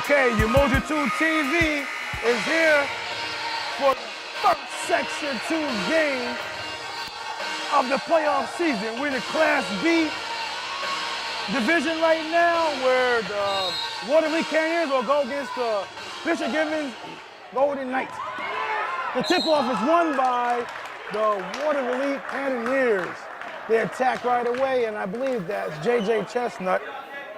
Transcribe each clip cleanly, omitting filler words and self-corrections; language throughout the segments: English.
Okay, Umoja 2 TV is here for the first Section 2 game of the playoff season. We're in the Class B division right now where the Watervliet Cannoneers will go against the Bishop Gibbons Golden Knights. The tip-off is won by the Watervliet Cannoneers. They attack right away, and I believe that's J.J. Chestnut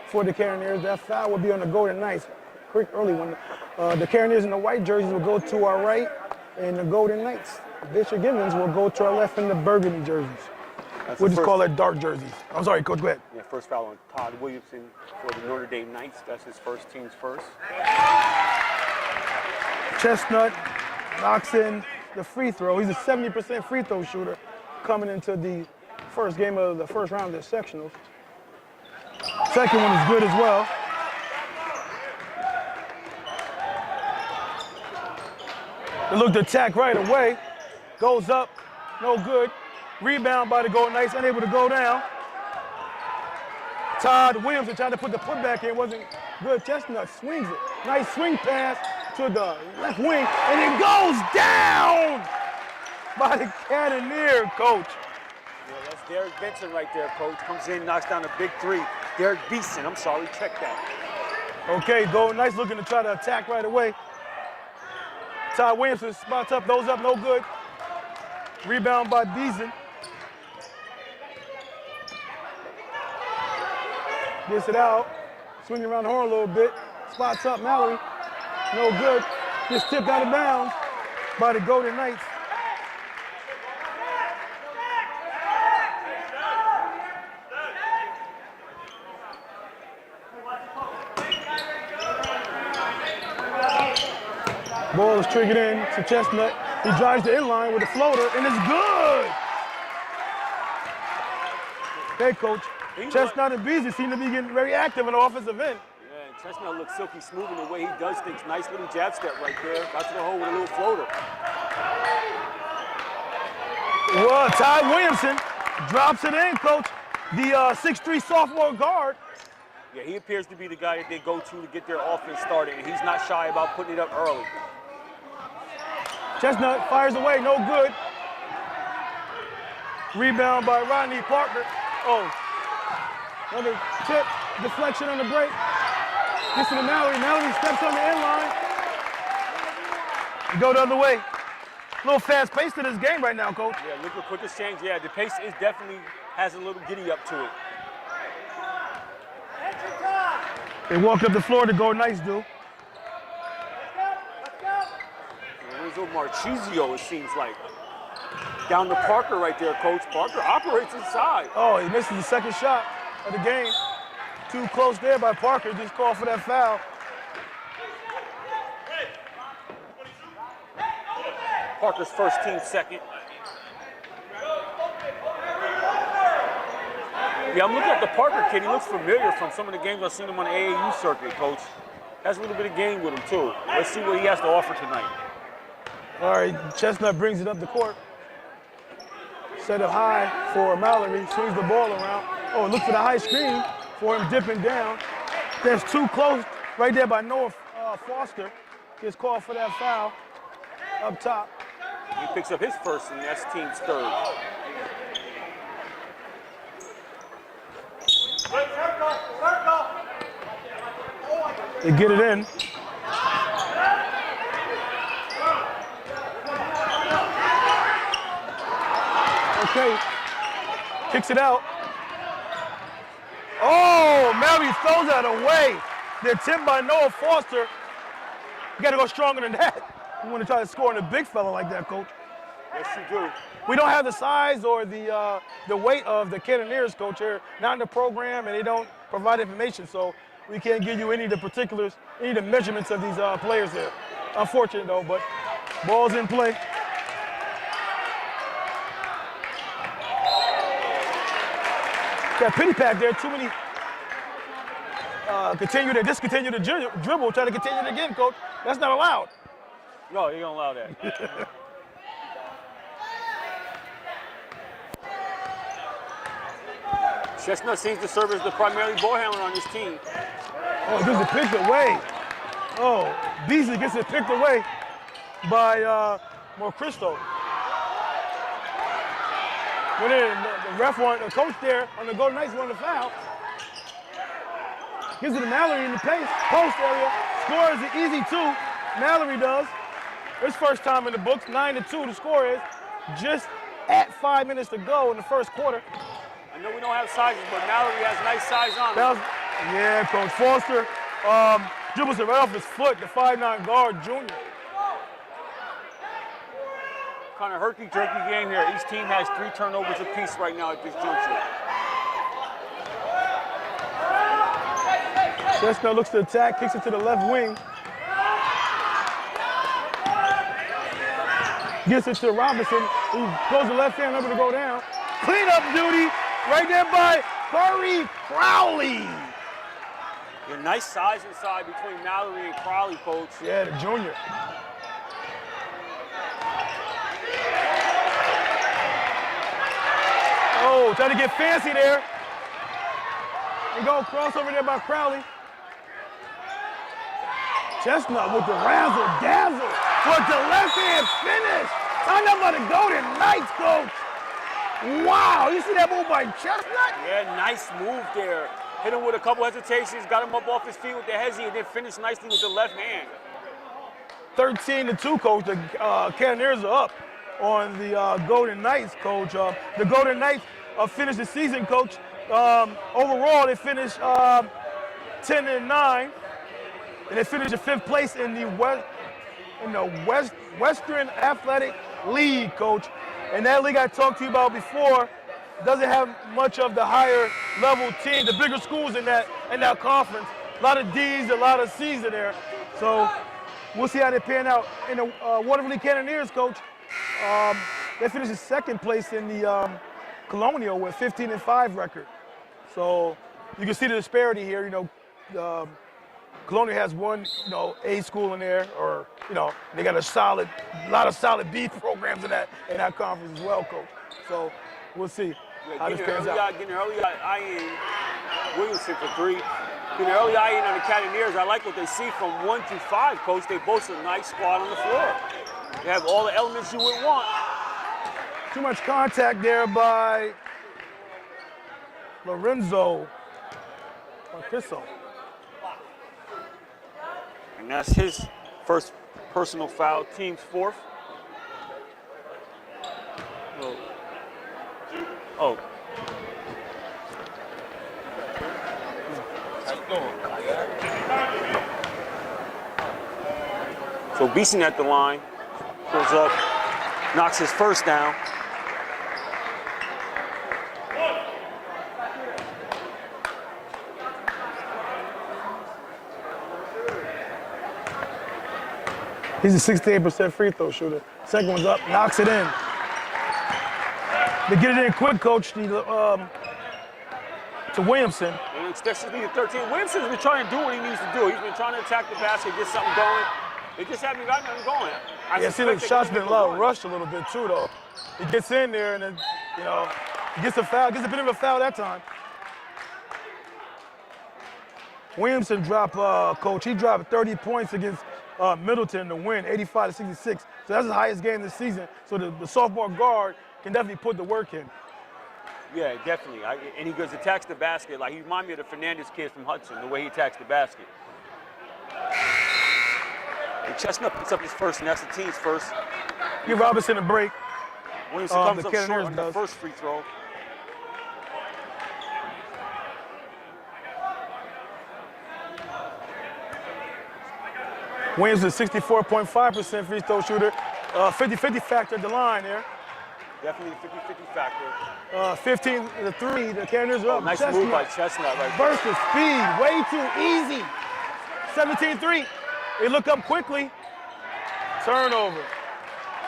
for the Cannoneers. That foul will be on the Golden Knights. Quick early one. The Cannoneers in the white jerseys will go to our right, and the Golden Knights, Bishop Gibbons, will go to our left in the burgundy jerseys. We'll just call it dark jerseys. I'm sorry, Coach, go ahead. Yeah, first foul on Todd Williamson for the Notre Dame Knights. That's his first, team's first. Chestnut knocks in the free throw. He's a 70% free throw shooter coming into the first game of the first round of the sectionals. Second one is good as well. They look to attack right away. Goes up, no good. Rebound by the Golden Knights, unable to go down. Todd Williamson tried to put the putback in, wasn't good. Chestnut swings it. Nice swing pass to the left wing, and it goes down by the Cannoneer, Coach. Yeah, that's Derek Benson right there, Coach. Comes in, knocks down a big three. Derek Beeson, I'm sorry, check that. Okay, Golden Knights looking to try to attack right away. Todd Williamson spots up, those up, no good. Rebound by Beeson. Gets it out, swinging around the horn a little bit. Spots up Mallory, no good. Gets tipped out of bounds by the Golden Knights. Ball is triggered in to Chestnut. He drives the inline with a floater, and it's good. Hey, Coach. Chestnut and Beasley seem to be getting very active in the offensive end. Yeah, and Chestnut looks silky smooth in the way he does things. Nice little jab step right there. Got to the hole with a little floater. Well, Todd Williamson drops it in, Coach. The 6'3" sophomore guard. Yeah, he appears to be the guy that they go to get their offense started, and he's not shy about putting it up early. Chestnut fires away, no good. Rebound by Rodney Parker. Oh, another tip, deflection on the break. Gets to the Mallory. Mallory steps on the inline. Go the other way. A little fast pace to this game right now, Coach. Yeah, look at quick exchange. Yeah, the pace is definitely has a little giddy up to it. They walk up the floor, the Golden Knights do. Lorenzo Marchizio, it seems like. Down to Parker right there, Coach. Parker operates inside. Oh, he misses the second shot of the game. Too close there by Parker. Just called for that foul. Parker's first, team second. Yeah, I'm looking at the Parker kid. He looks familiar from some of the games I've seen him on the AAU circuit, Coach. Has a little bit of game with him, too. Let's see what he has to offer tonight. All right, Chestnut brings it up the court. Set up high for Mallory, swings the ball around. Oh, look for the high screen for him dipping down. That's too close right there by Noah Foster. Gets called for that foul up top. He picks up his first, and that's team's third. They get it in. Okay, kicks it out. Oh, Mallory throws that away. The attempt by Noah Foster. You gotta go stronger than that. You wanna try to score on a big fella like that, Coach. Yes, you do. We don't have the size or the weight of the Cannoneers, Coach. They're not in the program and they don't provide information, so we can't give you any of the particulars, any of the measurements of these players there. Unfortunate though, but ball's in play. Got pity pack there, too many. Discontinue the dribble, try to continue it again, Coach. That's not allowed. No, you don't allow that. Chestnut seems to serve as the primary ball handler on this team. Oh, there's a pick away. Oh, Beasley gets it picked away by Cristo. Went in, the ref wanted, the coach there on the Golden Knights wanted to foul. Gives it to Mallory in the post area. Scores an easy 2. Mallory does. His first time in the books, 9-2 the score is. Just at 5 minutes to go in the first quarter. I know we don't have sizes, but Mallory has nice size on him. Yeah, Coach Foster dribbles it right off his foot, the 5'9" guard, junior. Kind of herky-jerky game here. Each team has 3 turnovers apiece right now at this juncture. Chestnut looks to attack, kicks it to the left wing. Gets it to Robinson, who goes the left hand over to go down. Cleanup duty right there by Corey Crowley. Yeah, nice size inside between Mallory and Crowley, Coach. Yeah, the junior. Oh, trying to get fancy there. They go crossover there by Crowley. Chestnut with the razzle dazzle for the left hand finish. Time up by the Golden Knights, Coach. Wow, you see that move by Chestnut? Yeah, nice move there. Hit him with a couple hesitations, got him up off his feet with the hezzy, and then finished nicely with the left hand. 13-2, Coach. The Cannoneers are up on the Golden Knights, Coach. The Golden Knights finished the season, Coach. Overall, they finished 10-9, and they finished in 5th place in the Western Athletic League, Coach. And that league I talked to you about before doesn't have much of the higher level teams, the bigger schools in that conference. A lot of D's, a lot of C's in there. So we'll see how they pan out. In the Watervliet Cannoneers, Coach, they finished in 2nd place in the Colonial with 15-5 record. So you can see the disparity here. Colonial has one, A school in there, or they got a lot of solid B programs in that conference as well, Coach. So we'll see how this pans out. Getting an early eye-in, Williamson for 3. Getting an early eye-in on the Cannoneers. I like what they see from 1 to 5, Coach. They boast a nice squad on the floor. They have all the elements you would want. Too much contact there by Lorenzo Marquiso. And that's his first personal foul, team's 4th. Oh. So Beeson at the line, goes up, knocks his first down. He's a 68% free throw shooter. Second one's up, knocks it in. They get it in quick, Coach, to Williamson. And expects to be the 13. Williamson's been trying to do what he needs to do. He's been trying to attack the basket, get something going. They just haven't got nothing going. Yeah, see, the shot's been rushed a little bit too, though. He gets in there and then, he gets a foul, gets a bit of a foul that time. Williamson dropped, Coach, he dropped 30 points against Middleton to win, 85-66. So that's the highest game this season. So the sophomore guard can definitely put the work in. Yeah, definitely. And he goes attacks the basket. Like, he reminds me of the Fernandez kid from Hudson, the way he attacks the basket. And Chestnut picks up his first, and that's the team's first. Give Robinson a break. Williamson comes up short on the first free throw. Williams is 64.5% free throw shooter. 50-50 factor at the line there. Definitely a 50-50 factor. 15-3, the Cannoneers are up. Nice move by Chestnut right there. Burst of speed, way too easy. 17-3. They look up quickly. Turnover.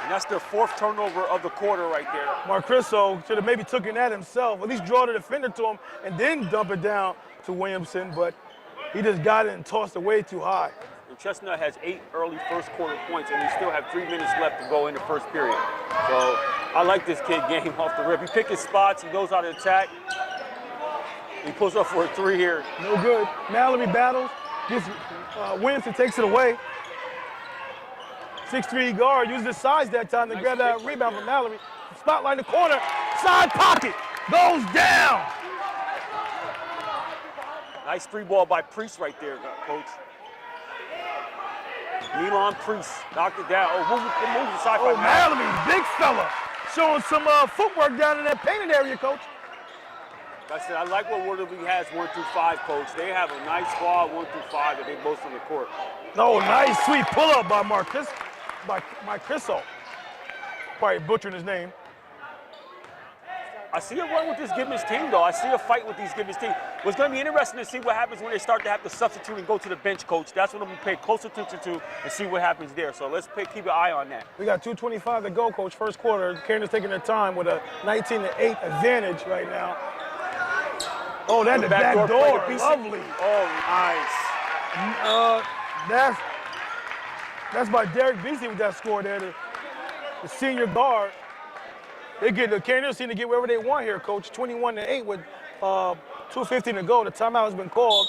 And that's their 4th turnover of the quarter right there. Marquiso should have maybe taken that himself, at least draw the defender to him and then dump it down to Williamson, but he just got it and tossed it way too high. And Chestnut has 8 early first quarter points, and we still have 3 minutes left to go in the first period. So I like this kid game off the rip. He picks his spots, he goes out and attack. He pulls up for a 3 here. No good. Mallory battles, Williamson takes it away. 6'3" guard, uses his size that time to grab that rebound from Mallory. Spotlight in the corner, side pocket, goes down. Nice three ball by Priest right there, Coach. Elon Priest knocked it down. Oh, move aside by Mallory, big fella, showing some footwork down in that painted area, Coach. Like I said, I like what Watervliet has 1 through 5, Coach. They have a nice squad 1 through 5 that they both on the court. Oh, nice sweet pull-up by Marcus, by Crisso. Probably butchering his name. I see a run with this Gibbons team, though. I see a fight with these Gibbons team. What's going to be interesting to see what happens when they start to have to substitute and go to the bench, Coach. That's what I'm going to pay close attention to and see what happens there. So let's keep an eye on that. We got 2:25 to go, Coach. First quarter. Cannoneers taking their time with a 19-8 advantage right now. Oh, that's the back door. Lovely. Oh, nice. That's by Derek Beasley with that score there, the senior guard. The Cannoneers seem to get wherever they want here, Coach. 21-8 with 2:15 to go. The timeout has been called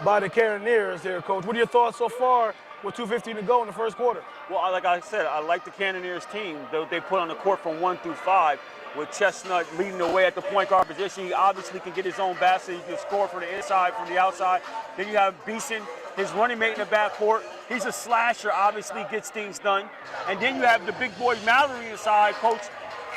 by the Cannoneers here, Coach. What are your thoughts so far with 2:15 to go in the first quarter? Well, like I said, I like the Cannoneers team. They put on the court from 1 through 5 with Chestnut leading the way at the point guard position. He obviously can get his own basket. He can score from the inside, from the outside. Then you have Beeson, his running mate in the backcourt. He's a slasher, obviously gets things done. And then you have the big boy Mallory inside, Coach.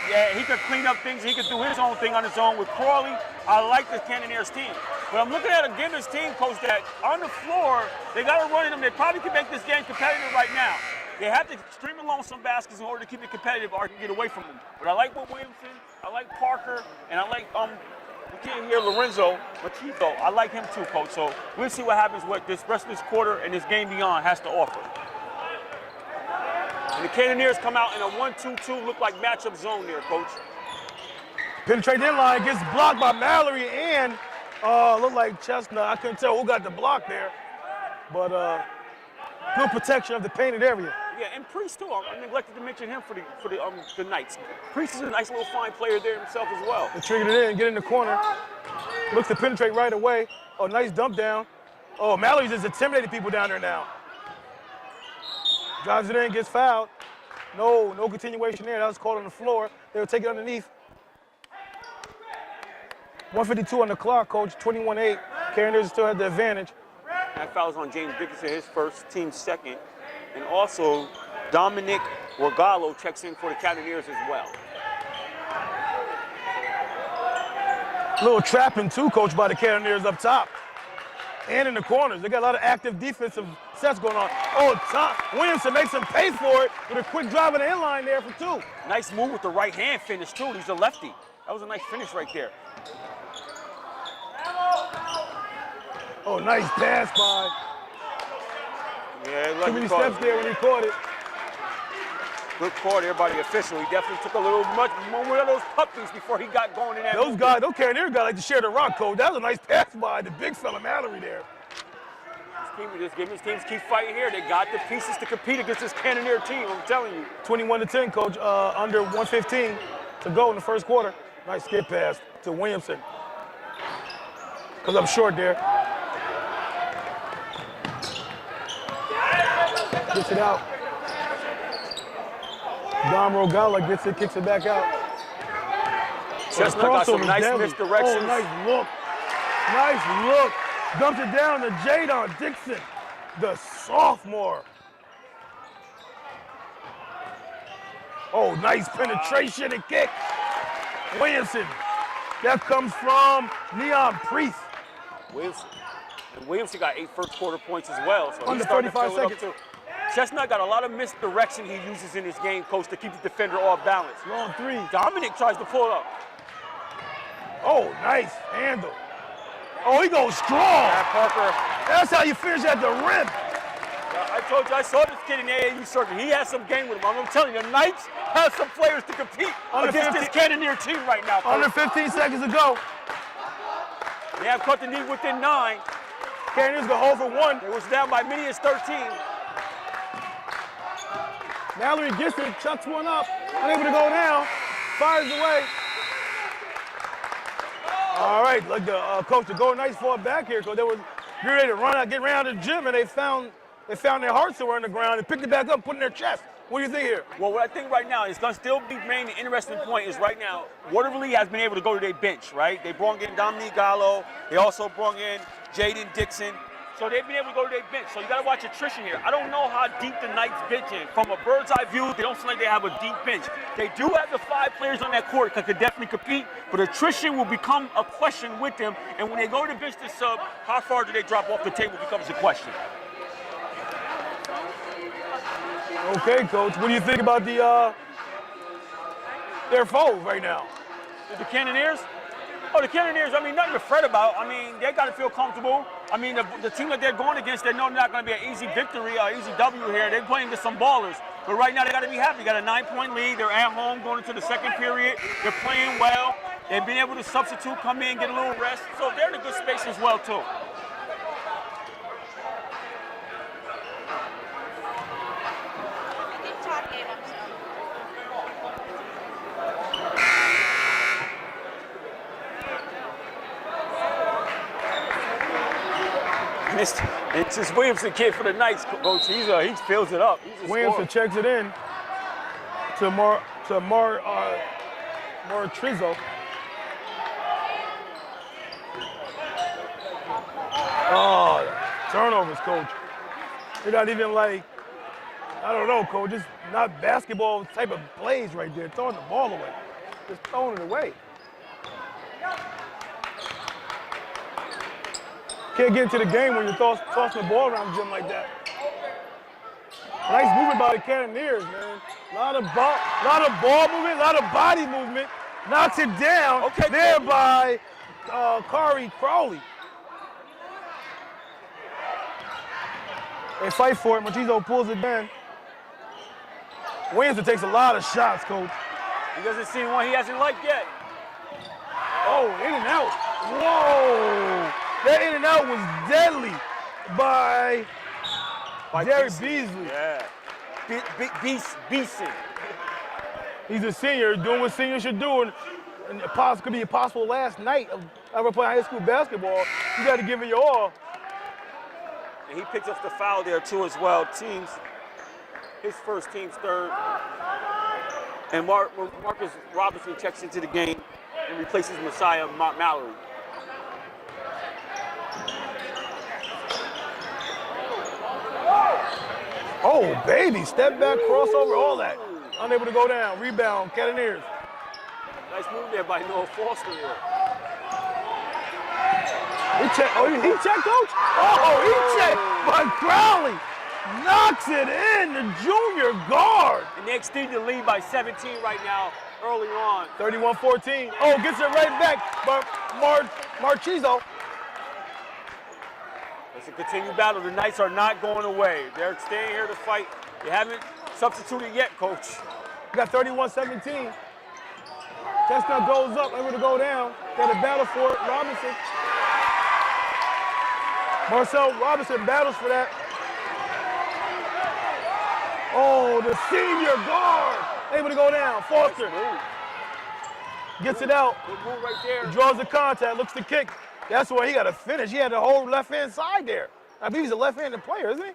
Yeah, he can clean up things. He can do his own thing on his own with Crawley. I like the Cannoneers team. But I'm looking at a Gibbons team, Coach, that on the floor, they got to run in them. They probably can make this game competitive right now. They have to stream along some baskets in order to keep it competitive or get away from them. But I like Williamson, I like Parker, and I like, we can't hear Lorenzo Machito. I like him too, Coach. So we'll see what happens, what this rest of this quarter and this game beyond has to offer. And the Cannoneers come out in a 1-2-2, look like matchup zone there, Coach. Penetrate inline, gets blocked by Mallory and look like Chestnut. I couldn't tell who got the block there, but good protection of the painted area. Yeah, and Priest too. I neglected to mention him for the Knights. Priest is a nice little fine player there himself as well. They triggered it in, get in the corner. Looks to penetrate right away. Oh, nice dump down. Oh, Mallory's just intimidating people down there now. Drives it in, gets fouled. No continuation there. That was called on the floor. They'll take it underneath. 1:52 on the clock, Coach. 21-8. Cannoneers still had the advantage. That foul is on James Dickinson, his first, team second. And also, Dominic Wargallo checks in for the Cannoneers as well. Little trapping too, Coach, by the Cannoneers up top. And in the corners. They got a lot of active defensive sets going on. Oh, Williamson makes him pay for it with a quick drive in the inline there for 2. Nice move with the right hand finish too. He's a lefty. That was a nice finish right there. Oh, nice pass by. Yeah, too many steps there when he caught it. Good call there by the official. He definitely took a little much more of those puppies before he got going in that. Those Cannoneers guys like to share the rock, Coach. That was a nice pass by the big fella Mallory there. This Gibbons teams keep fighting here. They got the pieces to compete against this Cannoneer team, I'm telling you. 21-10, Coach. Under 1:15 to go in the first quarter. Nice skip pass to Williamson. Comes up short there. Gets it out. Dom Rogala gets it, kicks it back out. Chestnut got some nice misdirections. Oh, nice look. Nice look. Dumps it down to Jadon Dixon, the sophomore. Oh, nice penetration and kick. Williamson. That comes from Neon Priest. Williamson got 8 first quarter points as well. So under 35 seconds. Chestnut got a lot of misdirection he uses in his game, Coach, to keep the defender off balance. Long 3. Dominic tries to pull up. Oh, nice handle. Oh, he goes strong. Yeah, Parker. That's how you finish at the rim. I told you, I saw this kid in the AAU circuit. He has some game with him. I'm telling you, the Knights have some players to compete against this Cannoneer team right now, Coach. Under 15 seconds to go. They have cut the knee within 9. Cannoneers go 0 for 1. It was down by many as 13. Mallory gets it, chucks one up, unable to go down, fires away. All right, like the coach, the Golden Knights fought back here because there was You're ready to run out, get around the gym, and they found their heart somewhere in the ground and picked it back up, put it in their chest. What do you think here? Well, what I think right now is going to still be main the interesting point is right now, Watervliet has been able to go to their bench, right? They brought in Dominique Gallo. They also brought in Jaden Dixon. So they've been able to go to their bench. So you got to watch attrition here. I don't know how deep the Knights bench is. From a bird's eye view, they don't seem like they have a deep bench. They do have the 5 players on that court that could definitely compete, but attrition will become a question with them. And when they go to the bench to sub, how far do they drop off the table becomes a question. Okay, Coach. What do you think about their foes right now? The Cannoneers? Oh, the Cannoneers, I mean, nothing to fret about. I mean, they got to feel comfortable. I mean, the team that they're going against, they know they're not going to be an easy victory or easy W here. They're playing against some ballers. But right now, they got to be happy. They got a 9-point lead. They're at home going into the second period. They're playing well. They've been able to substitute, come in, get a little rest. So they're in a good space as well, too. It's just Williamson kid for the Knights, Coach. He fills it up. Williamson checks it in to Trizzo. Oh, turnovers, Coach. They're not even like, I don't know, Coach. Just not basketball type of plays right there. Throwing the ball away. Just throwing it away. Can't get into the game when you're tossing the ball around the gym like that. Nice movement by the Cannoneers, man. A lot of ball movement, a lot of body movement. Knocks it down there by Kari Crowley. They fight for it. Machizo pulls it down. Williamson takes a lot of shots, Coach. He doesn't see one he hasn't liked yet. Oh, in and out. Whoa. That in and out was deadly by Derek Beasley. Yeah. Beasley. He's a senior, doing what seniors should do, and it could be a possible last night of ever playing high school basketball. You got to give it your all. And he picked up the foul there too as well. His first, team's third. And Marcus Robinson checks into the game and replaces Messiah Mallory. Oh, baby, step back, crossover, all that. Unable to go down, rebound, Cannoneers. Nice move there by Noah Foster here. He checked, Coach? Oh, he checked, but Crowley knocks it in, the junior guard. And they extend the lead by 17 right now, early on. 31-14. Oh, gets it right back, but Marchizo. It's a continued battle. The Knights are not going away. They're staying here to fight. They haven't substituted yet, Coach. We got 31-17. Chestnut goes up, able to go down. Got a battle for it. Robinson. Marcel Robinson battles for that. Oh, the senior guard. Able to go down. Foster. Gets it out. Good move right there. Draws the contact, looks to kick. That's where he got to finish. He had the whole left-hand side there. I believe he's a left-handed player, isn't he?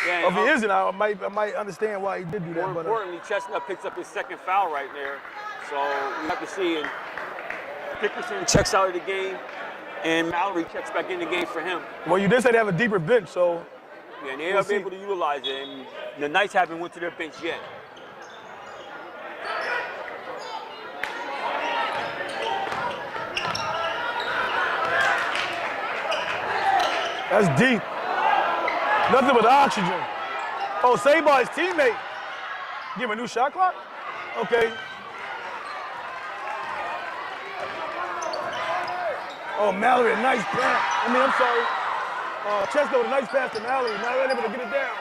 Yeah, if he isn't, I might understand why he did do that. More importantly, Chestnut picks up his second foul right there. So we have to see. And Dickerson checks out of the game, and Mallory checks back in the game for him. Well, you did say they have a deeper bench, so. Yeah, and they are able to utilize it. And the Knights haven't went to their bench yet. That's deep. Nothing but oxygen. Oh, saved by his teammate. Give him a new shot clock? Okay. Oh, Mallory, a nice pass. I'm sorry. Chestnut with a nice pass to Mallory. Mallory able to get it down.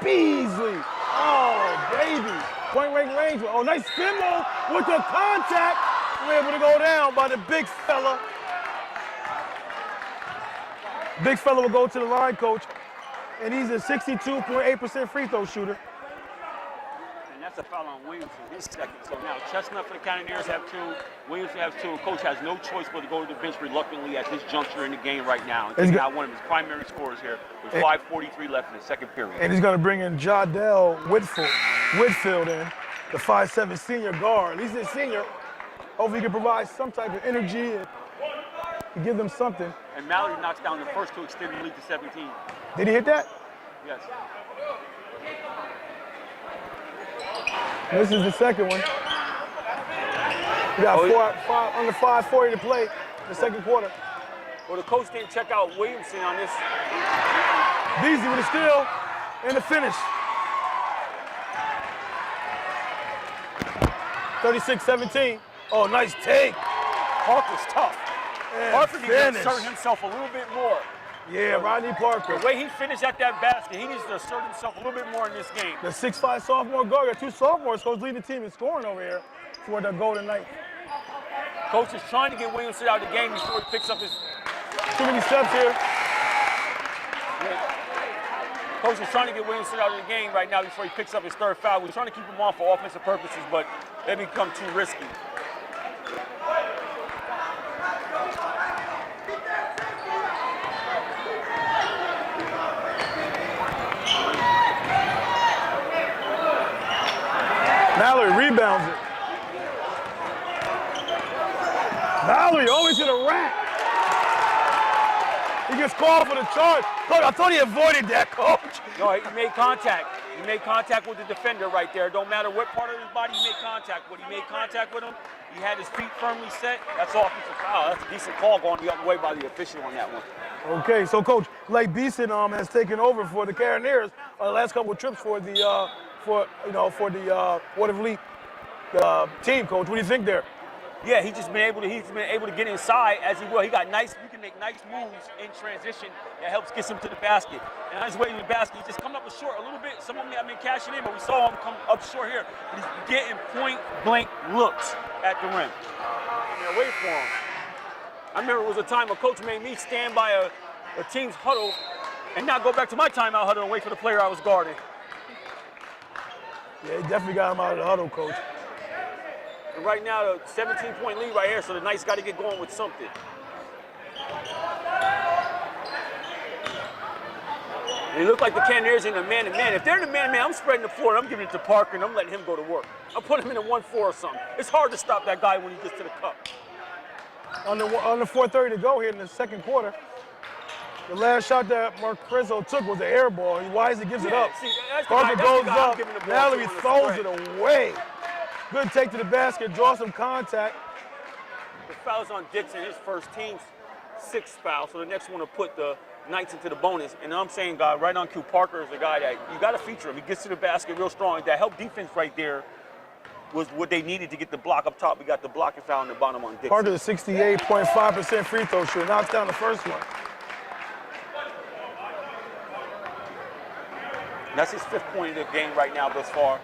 Beasley. Oh, baby. Point range. Oh, nice spin move with the contact. We're able to go down by the big fella. Big fella will go to the line, Coach, and he's a 62.8% free throw shooter. And that's That's a foul on Williamson, his second. So now Chestnut for the Cannoneers have 2, Williamson has 2. Coach has no choice but to go to the bench reluctantly at this juncture in the game right now. And taking out one of his primary scorers here with 5:43 left in the second period. And he's going to bring in Jardell Whitfield in, the 5'7" senior guard. At least he's a senior. Hopefully he can provide some type of energy and give them something. And Mallory knocks down the first to extend the lead to 17. Did he hit that? Yes. This is the second one. We got under 5:40 to play in the second quarter. Well, the coach didn't check out Williamson on this. Beasley with a steal and the finish. 36-17. Oh, nice take. Parker's tough. Parker needs to assert himself a little bit more. Yeah, Rodney Parker. The way he finished at that basket, he needs to assert himself a little bit more in this game. The 6'5" sophomore guard, got 2 sophomores, coach leading the team in scoring over here for the Golden Knights. Coach is trying to get Williamson out of the game before he picks up his... Too many steps here. Coach is trying to get Williamson out of the game right now before he picks up his 3rd foul. We're trying to keep him on for offensive purposes, but they become too risky. Mallory rebounds it. Mallory always to the rack. He gets called for the charge. Coach, I thought he avoided that, coach. No, he made contact. He made contact with the defender right there. Don't matter what part of his body he made contact with. He made contact with him. He had his feet firmly set. That's offensive foul. That's a decent call going the other way by the official on that one. Okay, so Coach, Blake Beeson has taken over for the Cannoneers the last couple of trips for the Watervliet team. Coach, what do you think there? Yeah, he's been able to get inside as he will. He can make nice moves in transition that helps get him to the basket. And on his way to the basket, he just come up short a little bit. Some of them have been cashing in, but we saw him come up short here. But he's getting point-blank looks at the rim. And wait for him. I remember it was a time a coach made me stand by a team's huddle and not go back to my timeout huddle and wait for the player I was guarding. Yeah, he definitely got him out of the huddle, Coach. And right now, the 17-point lead right here, so the Knights got to get going with something. And it looked like the Cannoneers in a man-to-man. If they're in a man-to-man, I'm spreading the floor, and I'm giving it to Parker, and I'm letting him go to work. I'll put him in a 1-4 or something. It's hard to stop that guy when he gets to the cup. On the 4:30 to go here in the second quarter. The last shot that Marquezzo took was an air ball. He wisely gives it up. Parker goes up. Mallory throws it away. Good take to the basket, draw some contact. The foul's on Dixon, his first team's 6th foul. So the next one will put the Knights into the bonus. And I'm saying, guy, right on cue, Parker is a guy that you got to feature him. He gets to the basket real strong. That help defense right there was what they needed to get the block up top. We got the blocking foul in the bottom on Dixon. Parker, 68.5% free throw shooter, knocks down the first one. That's his 5th point of the game right now thus far.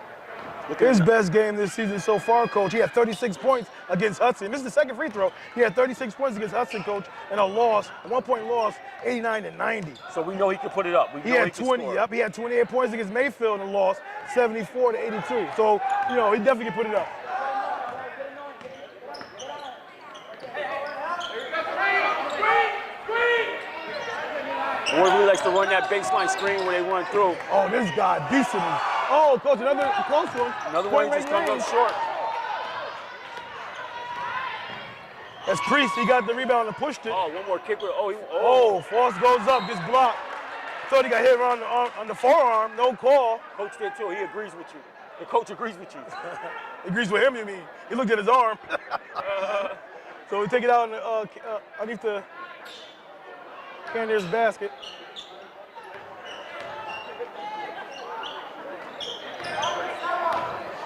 His best game this season so far, Coach. He had 36 points against Hudson. This is the second free throw. He had 36 points against Hudson, Coach, and a 1-point loss, 89-90. So we know he can put it up. He had 20. Yep, he had 28 points against Mayfield in a loss, 74-82. So, he definitely can put it up. Watervliet likes to run that baseline screen when they run through. Oh, this guy beasting him. Oh, Coach, another close one. Another one just comes up short. That's Priest. He got the rebound and pushed it. Oh, one more kick. Force goes up, gets blocked. Thought he got hit around on the forearm. No call. Coach did too. He agrees with you. The coach agrees with you. He agrees with him, you mean? He looked at his arm. So we take it out underneath the Cannoneers basket.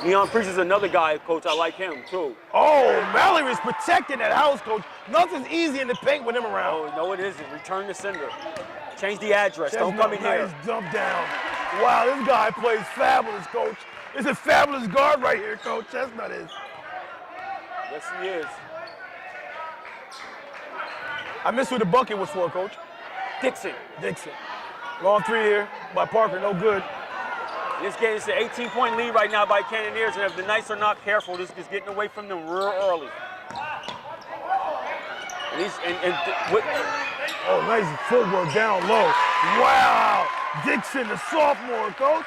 Leon Priest is another guy, Coach. I like him, too. Oh, Mallory's protecting that house, Coach. Nothing's easy in the paint with him around. Oh, no, it isn't. Return the sender. Change the address. Don't come in here. Nice dump down. Wow, this guy plays fabulous, Coach. It's a fabulous guard right here, Coach. Chestnut is. Yes, he is. I missed who the bucket was for, Coach. Dixon. Long three here by Parker, no good. This game is an 18-point lead right now by Cannoneers, and if the Knights are not careful, this is getting away from them real early. Oh, nice footwork down low. Wow. Dixon, the sophomore, coach.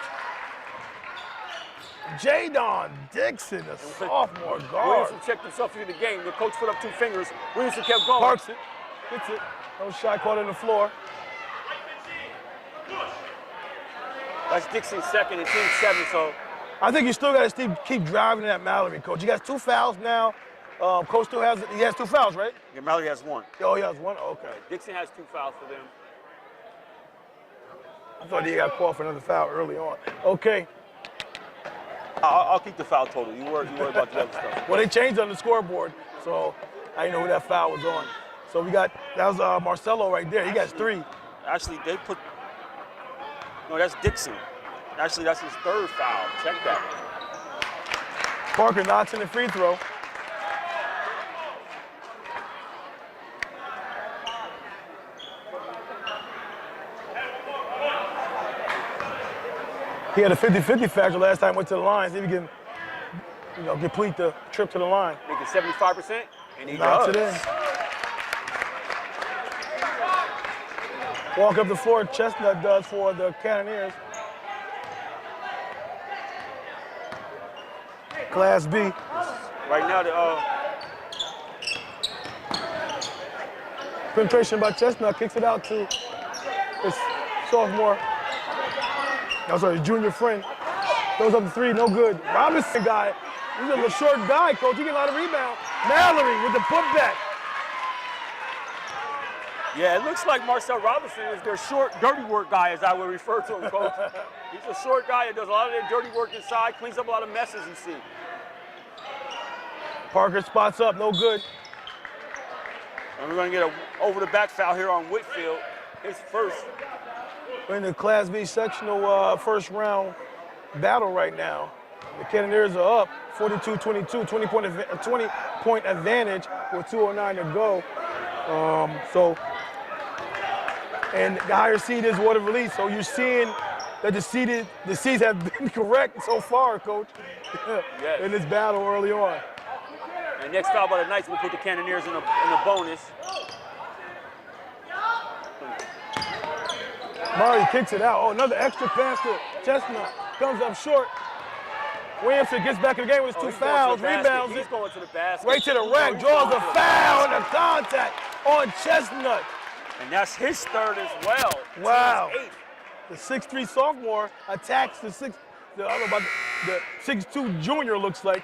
Jadon Dixon, the sophomore guard. Williamson checked himself through the game. The coach put up 2 fingers. Williamson kept going. Parks it. Hits it. No shot caught on the floor. That's Dixon's second and team 7, so. I think you still got to keep driving that Mallory, coach. You got 2 fouls now. Coach still has 2 fouls, right? Yeah, Mallory has 1. Oh, he has 1? Okay. Dixon has 2 fouls for them. I thought he got called for another foul early on. Okay. I'll keep the foul total. You worry about the other stuff. Well, they changed on the scoreboard, so I didn't know who that foul was on. So that was Marcelo right there. He got 3. Actually, no, that's Dixon. Actually, that's his 3rd foul. Check that. Parker knocks in the free throw. He had a 50-50 factor last time he went to the line. See if he can, complete the trip to the line. Make it 75%, and he knocks does. it in. Walk up the floor, Chestnut does for the Cannoneers. Class B. Right now, penetration by Chestnut, kicks it out to his sophomore. His junior friend. Goes up to 3, no good. Robinson guy, he's a short guy, coach. He gets a lot of rebound. Mallory with the putback. Yeah, it looks like Marcel Robinson is their short, dirty work guy, as I would refer to him, coach. He's a short guy that does a lot of their dirty work inside, cleans up a lot of messes you see. Parker spots up, no good. And we're going to get an over-the-back foul here on Whitfield, his first. We're in the Class B sectional first round battle right now. The Cannoneers are up 42-22, 20-point advantage with 2:09 to go. And the higher seed is Watervliet, so you're seeing that the seeds have been correct so far, coach, yes. in this battle early on. And next foul by the Knights will put the Cannoneers in a bonus. Murray kicks it out. Oh, another extra pass to Chestnut. Comes up short. Williamson gets back in the game with his 2 fouls, rebounds He's going to the basket. Right to the rack, draws a foul and a contact on Chestnut. And that's his 3rd as well. Wow. The 6'3" sophomore attacks the 6'2" junior, looks like.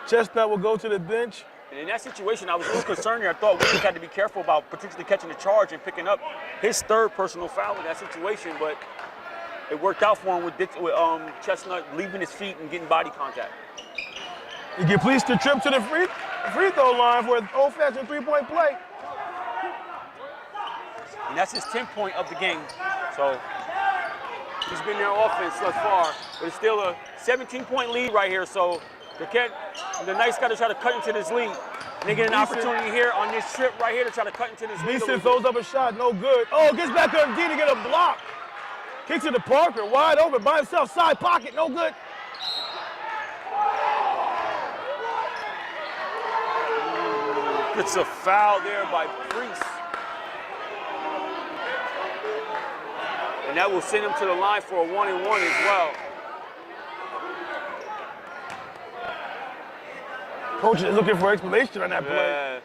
Chestnut will go to the bench. And in that situation, I was a little concerned here. I thought Williams had to be careful about potentially catching the charge and picking up his 3rd personal foul in that situation, but it worked out for him with Chestnut leaving his feet and getting body contact. He completes the trip to the free throw line for an old-fashioned 3-point play. And that's his 10th point of the game. So he's been their offense thus far, but it's still a 17-point lead right here. So the Knights got to try to cut into this lead. And they get an opportunity here on this trip right here to try to cut into this lead. Beeson throws up a shot, no good. Oh, gets back on D to get a block. Kicks it to Parker, wide open by himself, side pocket, no good. It's a foul there by Priest. And that will send him to the line for a 1-and-1 as well. Coach is looking for explanation on that play.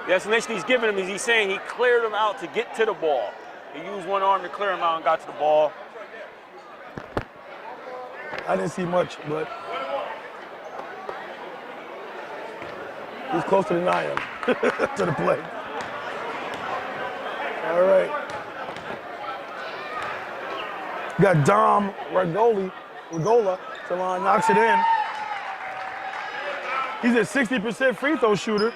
The explanation he's giving him is he's saying he cleared him out to get to the ball. He used one arm to clear him out and got to the ball. I didn't see much, but he's close to deny him to the play. All right. Got Dom Regola to line, knocks it in. He's a 60% free throw shooter.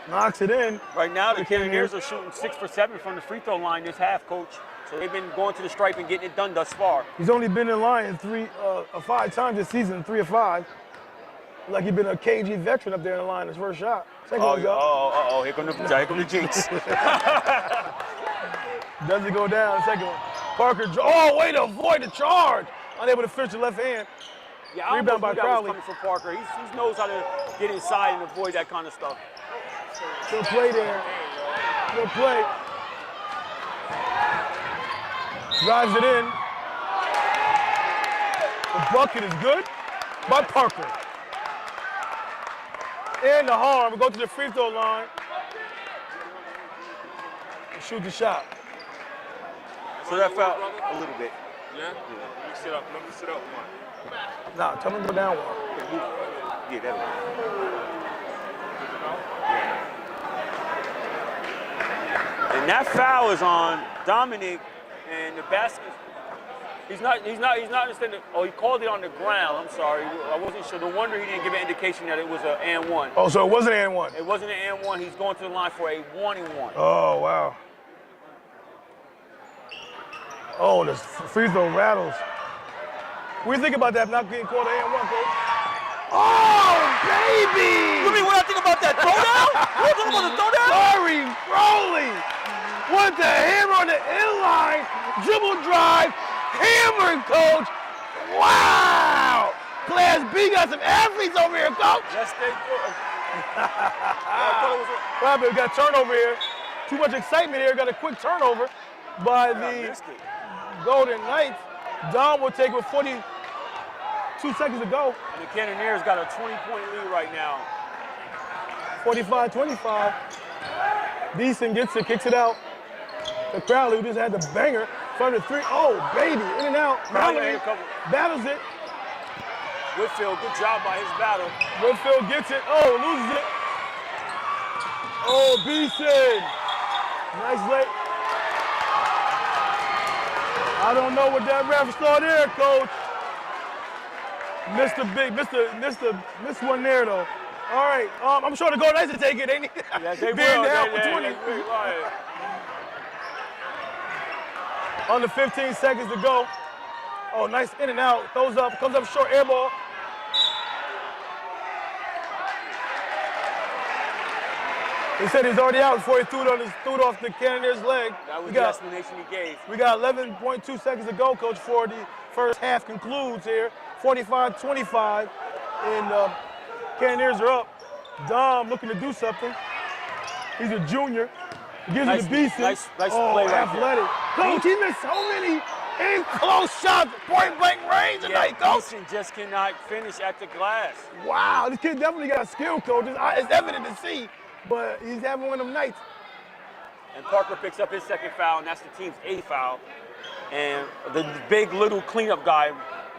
Knocks it in. Right now, the Cannoneers are shooting 6 for 7 from the free throw line this half, Coach. So they've been going to the stripe and getting it done thus far. He's only been in line 5 times this season, 3 of 5. Like he's been a KG veteran up there in the line, his first shot. Second one's up. Oh, here come the jinx. Doesn't go down, second one. Parker, oh, way to avoid the charge. Unable to finish the left hand. Yeah, I Rebound by that was Crowley. coming from Parker. He knows how to get inside and avoid that kind of stuff. Good play there. Good play. Drives it in. The bucket is good by Parker. And the harm. We go to the free throw line. And shoot the shot. So that foul a little bit. Yeah? Let me sit up one. Nah, tell him to go down one. Yeah, that way. And that foul is on Dominic, and the basket. He's not understanding. Oh, he called it on the ground. I'm sorry. I wasn't sure. No wonder he didn't give an indication that it was an and one. Oh, so it wasn't an and one. It wasn't an and one. He's going to the line for a 1-and-1. Oh, wow. Oh, the free throw rattles. What do you think about that not getting called an and one, coach? Oh, baby! You mean what I think about that throwdown? You think about the throwdown? Sorry, Crowley. With the hammer on the inline, dribble drive, hammer, coach. Wow! Class B got some athletes over here, coach. Yes, they do. Well, we got a turnover here. Too much excitement here. Got a quick turnover by the Golden Knights. Dom will take with 42 seconds to go. And the Cannoneers got a 20-point lead right now. 45-25. Beeson gets it, kicks it out. The Crowley, who just had the banger from the three. Oh, baby, in and out. Mallory battles it. Whitfield, good job by his battle. Whitfield gets it. Oh, loses it. Oh, Beeson. Nice late. I don't know what that ref saw there, coach. Missed one there though. All right, I'm sure the Golden Knights will take it, ain't he? Yes, they Being will. down for 20. Under 15 seconds to go. Oh, nice in and out. Throws up, comes up short, air ball. He said he's already out before he threw it off the Cannoneers' leg. That was the explanation he gave. We got 11.2 seconds to go, coach, before the first half concludes here. 45-25, and Cannoneers are up. Dom looking to do something. He's a junior. He gives it to Beeson. Nice play right athletic. there. Coach, he missed so many in-close shots, point-blank range tonight, coach. Beeson just cannot finish at the glass. Wow, this kid definitely got skill, coach. It's evident to see, but he's having one of them nights. And Parker picks up his second foul, and that's the team's 8th foul. And the big little cleanup guy,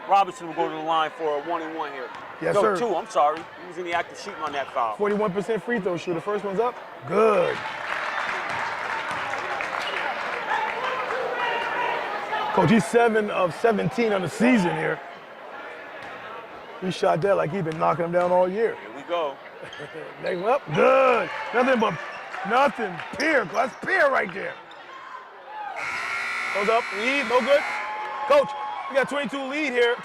Robinson, will go to the line for a 1-and-1 here. Yes, no, sir. 2, I'm sorry. He was in the act of shooting on that foul. 41% free throw shooter. First one's up. Good. Coach, he's 7 of 17 on the season here. He shot that like he's been knocking them down all year. Here we go. Next one up. Good. Nothing. Pier. That's Pier right there. Goes up. Lead. No good. Coach, we got 22 lead here.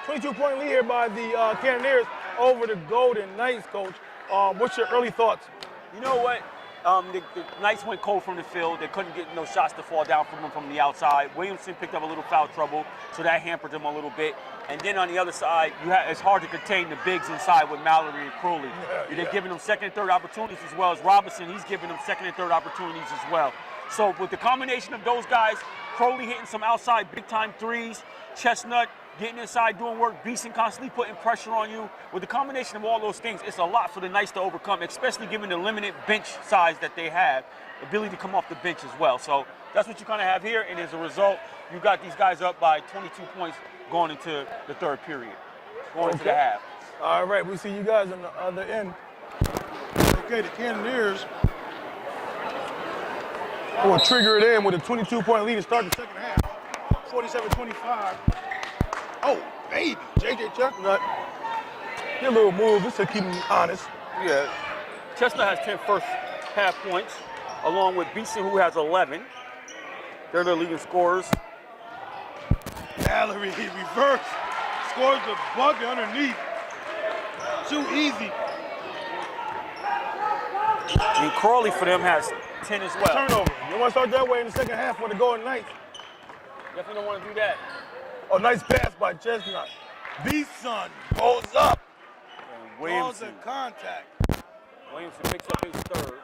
22-point lead here by the Cannoneers over the Golden Knights, coach. What's your early thoughts? You know what? The Knights went cold from the field. They couldn't get no shots to fall down from them from the outside. Williamson picked up a little foul trouble, so that hampered them a little bit. And then on the other side, it's hard to contain the bigs inside with Mallory and Crowley. They're giving them second and third opportunities, as well as Robinson. He's giving them second and third opportunities as well. So with the combination of those guys, Crowley hitting some outside big-time threes, Chestnut getting inside, doing work, Beeson constantly putting pressure on you. With the combination of all those things, it's a lot for the Knights to overcome, especially given the limited bench size that they have, ability to come off the bench as well. So that's what you kind of have here, and as a result, you got these guys up by 22 points going into the third period, going into the half. All right, we see you guys on the other end. Okay, the Cannoneers will trigger it in with a 22-point lead to start the second half. 47-25. Oh, baby, J.J. Chestnut. Get a little move just to keep him honest. Yeah. Chestnut has 10 first half points, along with Beeson, who has 11. They're the leading scorers. Mallory reverse, scores the bucket underneath. too easy. And Crawley for them has 10 as well. Turnover. You want to start that way in the second half for the Golden Knights. Definitely don't want to do that. Oh, nice pass by Chestnut. B-Sun goes up. And Calls Williamson. in contact. Williamson picks up his third.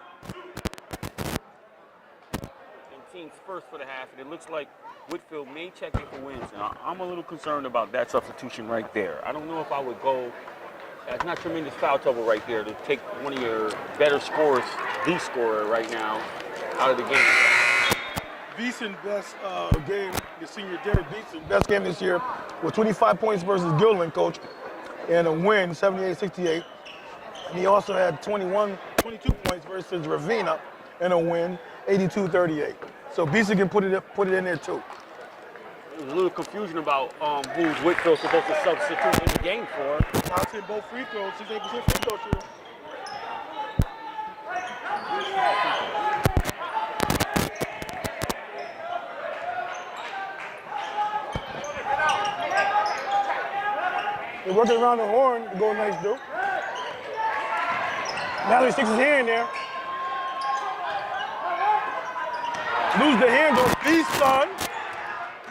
And team's first for the half. And it looks like Whitfield may check in for Williamson. I'm a little concerned about that substitution right there. I don't know if I would go. That's not tremendous foul trouble right there to take one of your better scorers, the scorer right now, out of the game. Beeson best game, the senior Derek Beeson, best game this year with 25 points versus Gilliland, coach, and a win, 78-68. And he also had 22 points versus Ravina and a win, 82-38. So Beeson can put it in there too. There's a little confusion about who's Whitfield supposed to substitute in the game for. Knocks in both free throws, 68% free throw shooter. They're working around the horn, the Golden Knights do. Mallory sticks his hand there. Lose the handle, B-Sun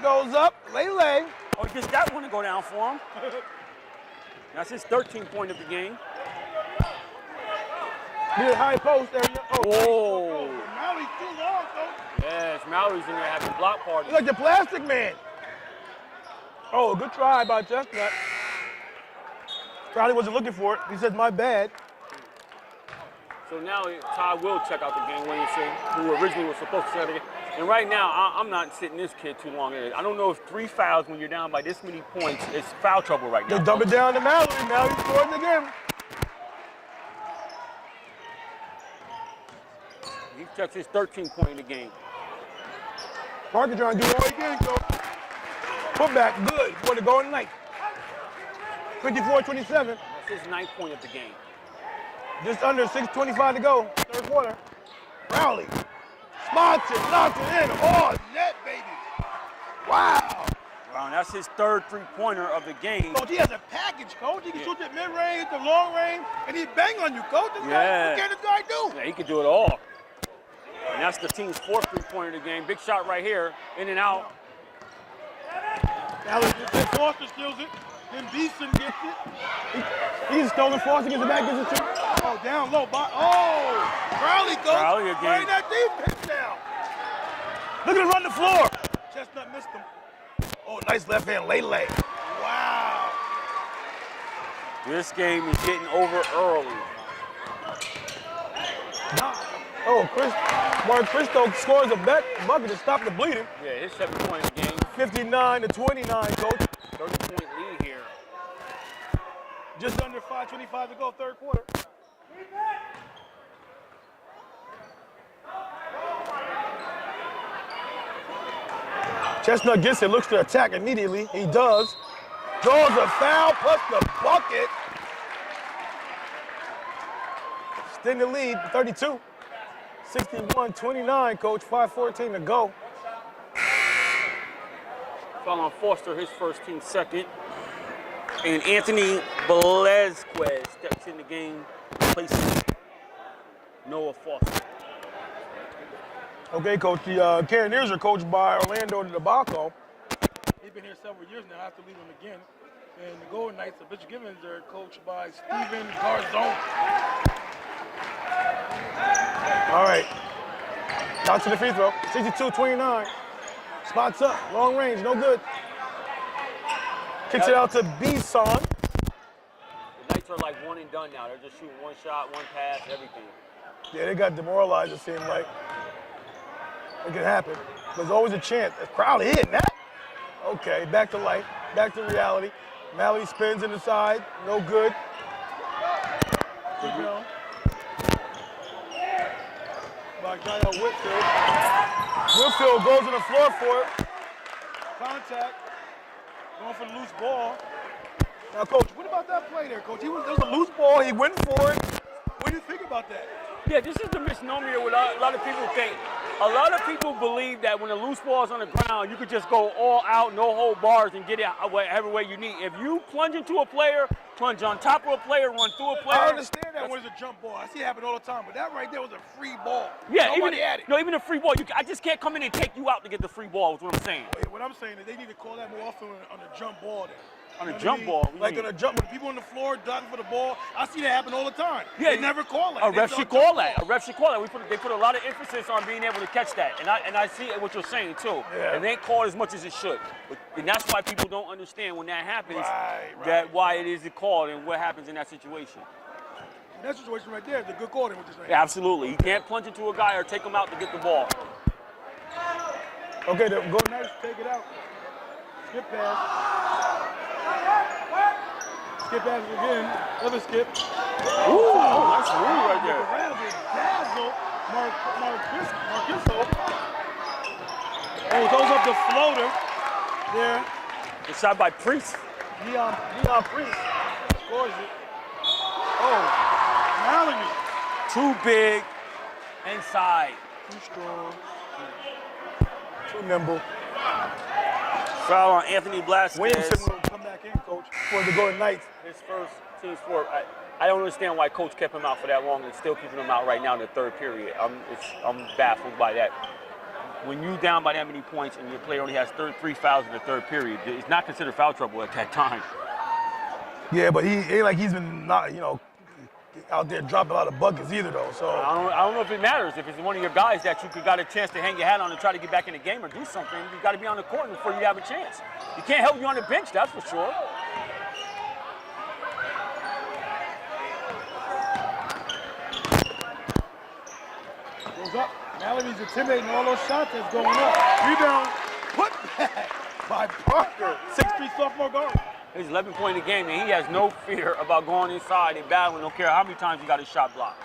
goes up, Lele. Oh, he just got one to go down for him. That's his 13th point of the game. Near the high post there. Oh, Whoa. Mallory's too long, though. Yes, Mallory's in there having block parties. He's like the plastic man. Oh, good try by Chestnut. Crowley wasn't looking for it. He said, my bad. So now Ty will check out the game, Williamson, who originally was supposed to check out the game. And right now, I'm not sitting this kid too long. I don't know if 3 fouls when you're down by this many points is foul trouble right now. They dump it down to Mallory. Mallory scores again. He checks his 13th point in the game. Parker trying to do all he can, so. Put back, good for the Golden Knights. 54-27. That's his 9th point of the game. Just under 6:25 to go, third quarter. Crowley spots it, knocks it in. Oh, net, baby. Wow. Wow, that's his 3rd three-pointer of the game. Coach, he has a package, coach. He can shoot at mid-range, the long range, and he bang on you, coach. What can this guy do? Yeah, he can do it all. And that's the team's 4th three-pointer of the game. Big shot right here, in and out. Now Foster steals it. Then Beeson gets it. He's stolen. Foster gets it back, gets it too. Oh, down low. Crowley goes. Crowley again. Bring that defense down. Look at him run the floor. Chestnut missed him. Oh, nice left hand Lele. Wow. This game is getting over early. Oh, Mark Christo scores a bucket to stop the bleeding. Yeah, his 7th point of the game. 59-29, coach. 30-point lead here. Just under 5:25 to go, third quarter. Chestnut gets it, looks to attack immediately. He does. Draws a foul, plus the bucket. Extend the lead, 32. 61-29, coach, 5:14 to go. Foul on Foster, his first team second. And Anthony Velazquez steps in the game, replacing Noah Foster. Okay, coach, the Cannoneers are coached by Orlando DeBacco. He's been here several years now, I have to leave him again. And the Golden Knights of Bishop Gibbons are coached by Steven Garzone. All right, out to the free throw, 62-29. Spots up, long range, no good. Kicks it out to B-Son. The Knights are like one and done now. They're just shooting one shot, one pass, everything. Yeah, they got demoralized, it seemed like. It could happen. There's always a chance. If Crowley hitting that. Okay, back to life, back to reality. Mallory spins in the side, no good. Keep going. By Kyle Whitfield. Whitfield goes to the floor for it. Contact. Going for the loose ball. Now, coach, what about that play there, coach? There was a loose ball. He went for it. What do you think about that? Yeah, this is the misnomer what a lot of people think. A lot of people believe that when a loose ball is on the ground, you could just go all out, no hold bars, and get it whatever way you need. If you plunge into a player, plunge on top of a player, run through a player. I understand that when it's a jump ball. I see it happen all the time, but that right there was a free ball. Yeah, Nobody had it. No, even a free ball. I just can't come in and take you out to get the free ball, is what I'm saying. What I'm saying is they need to call that more often on a jump ball then. On a jump ball? Like on a jump, when people on the floor diving for the ball, I see that happen all the time. Yeah, they never call it. A ref should call that. A ref should call that. They put a lot of emphasis on being able to catch that, and I see what you're saying too. Yeah. And they ain't called as much as it should, and that's why people don't understand when that happens. Right. Why it is called and what happens in that situation. That situation right there is a good call. What you're saying. Yeah, absolutely. You can't plunge into a guy or take him out to get the ball. Okay, then go nice, take it out. Skip pass. Skip pass again. Another skip. Ooh, nice move right there. Dazzle. Marquiso. Oh, throws up the floater there. Good shot by Priest. Leon Priest scores it. Oh, Mallory. Too big inside. Too strong. Too nimble. Foul on Anthony Blasquez. Williamson will come back in, coach, for the Golden Knights. His first team sport. I don't understand why coach kept him out for that long and still keeping him out right now in the third period. I'm baffled by that. When you down by that many points and your player only has 3 fouls in the third period, it's not considered foul trouble at that time. Yeah, but he ain't like he's been not, out there dropping a lot of buckets either though. So I don't know if it matters. If it's one of your guys that you got a chance to hang your hat on and try to get back in the game or do something, you got to be on the court before you have a chance. You can't help you on the bench, that's for sure. goes up. Mallory's intimidating all those shots that's going up. Rebound, put back by Parker, 6'3" sophomore guard. He's 11 point in the game, and he has no fear about going inside and battling, don't care how many times he got his shot blocked.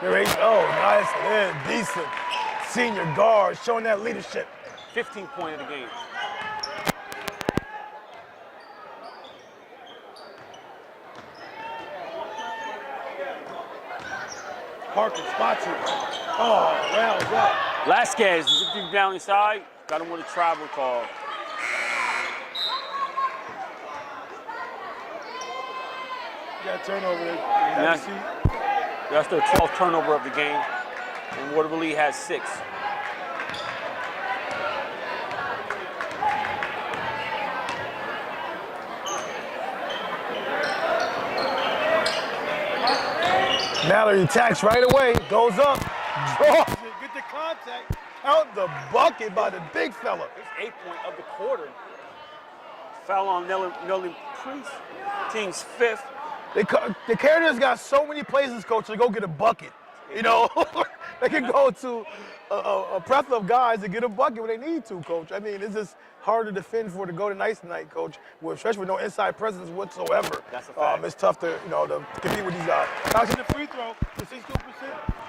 Oh, nice and decent. Senior guard showing that leadership. 15 point of the game. Parker spots it. Oh, rounds up. Blasquez is down inside. Got him with a travel call. Got a turnover there. That's their 12th turnover of the game. And Watervliet has 6. Mallory attacks right away, goes up, draws it, get the contact, out the bucket by the big fella. It's 8 point of the quarter. Foul on Nelly Priest, team's 5th. The Cannoneers got so many places, coach, to go get a bucket. You know, they can go to a plethora of guys to get a bucket when they need to, coach. I mean, it's just hard to defend for the Golden Knights tonight, coach, especially with no inside presence whatsoever. That's a fact. It's tough to, to compete with these guys. Bouncing the free throw, the 62%,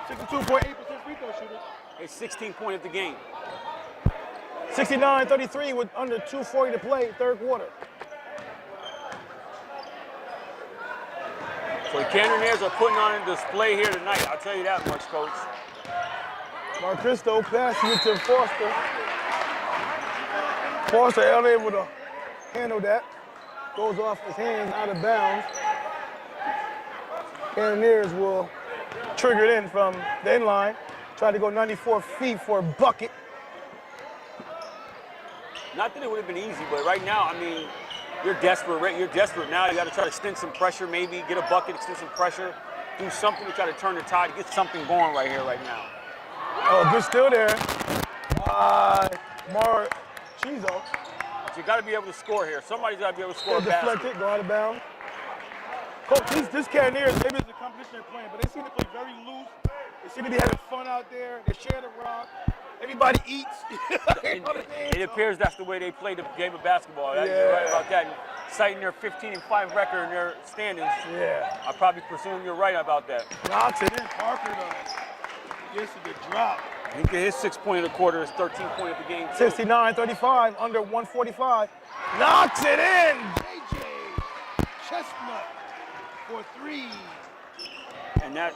62.8% free throw shooter. It's 16 point of the game. 69-33 with under 2:40 to play, third quarter. So the Cannoneers are putting on a display here tonight. I'll tell you that much, coach. Marquisto passing it to Foster. Foster unable to handle that. Goes off his hands, out of bounds. Cannoneers will trigger it in from the end line. Try to go 94 feet for a bucket. Not that it would have been easy, but right now, I mean, you're desperate. You're desperate now. You got to try to extend some pressure, maybe get a bucket, extend some pressure, do something to try to turn the tide, get something going right here, right now. Oh, good steal there. Marchizo. But you got to be able to score here. Somebody's got to be able to score a deflect basket. it, go out of bounds. Coach, this Cannoneers, maybe it's a competition they're playing, but they seem to play very loose. They seem to be having fun out there. They share the rock. Everybody eats. It appears that's the way they play the game of basketball. You're right about that. And citing their 15-5 record in their standings, I probably presume you're right about that. Knocks it in. Parker though. Gets the drop. He get his 6 point of the quarter, his 13 point of the game. 69-35, under 145. Knocks it in. JJ Chestnut for 3. And and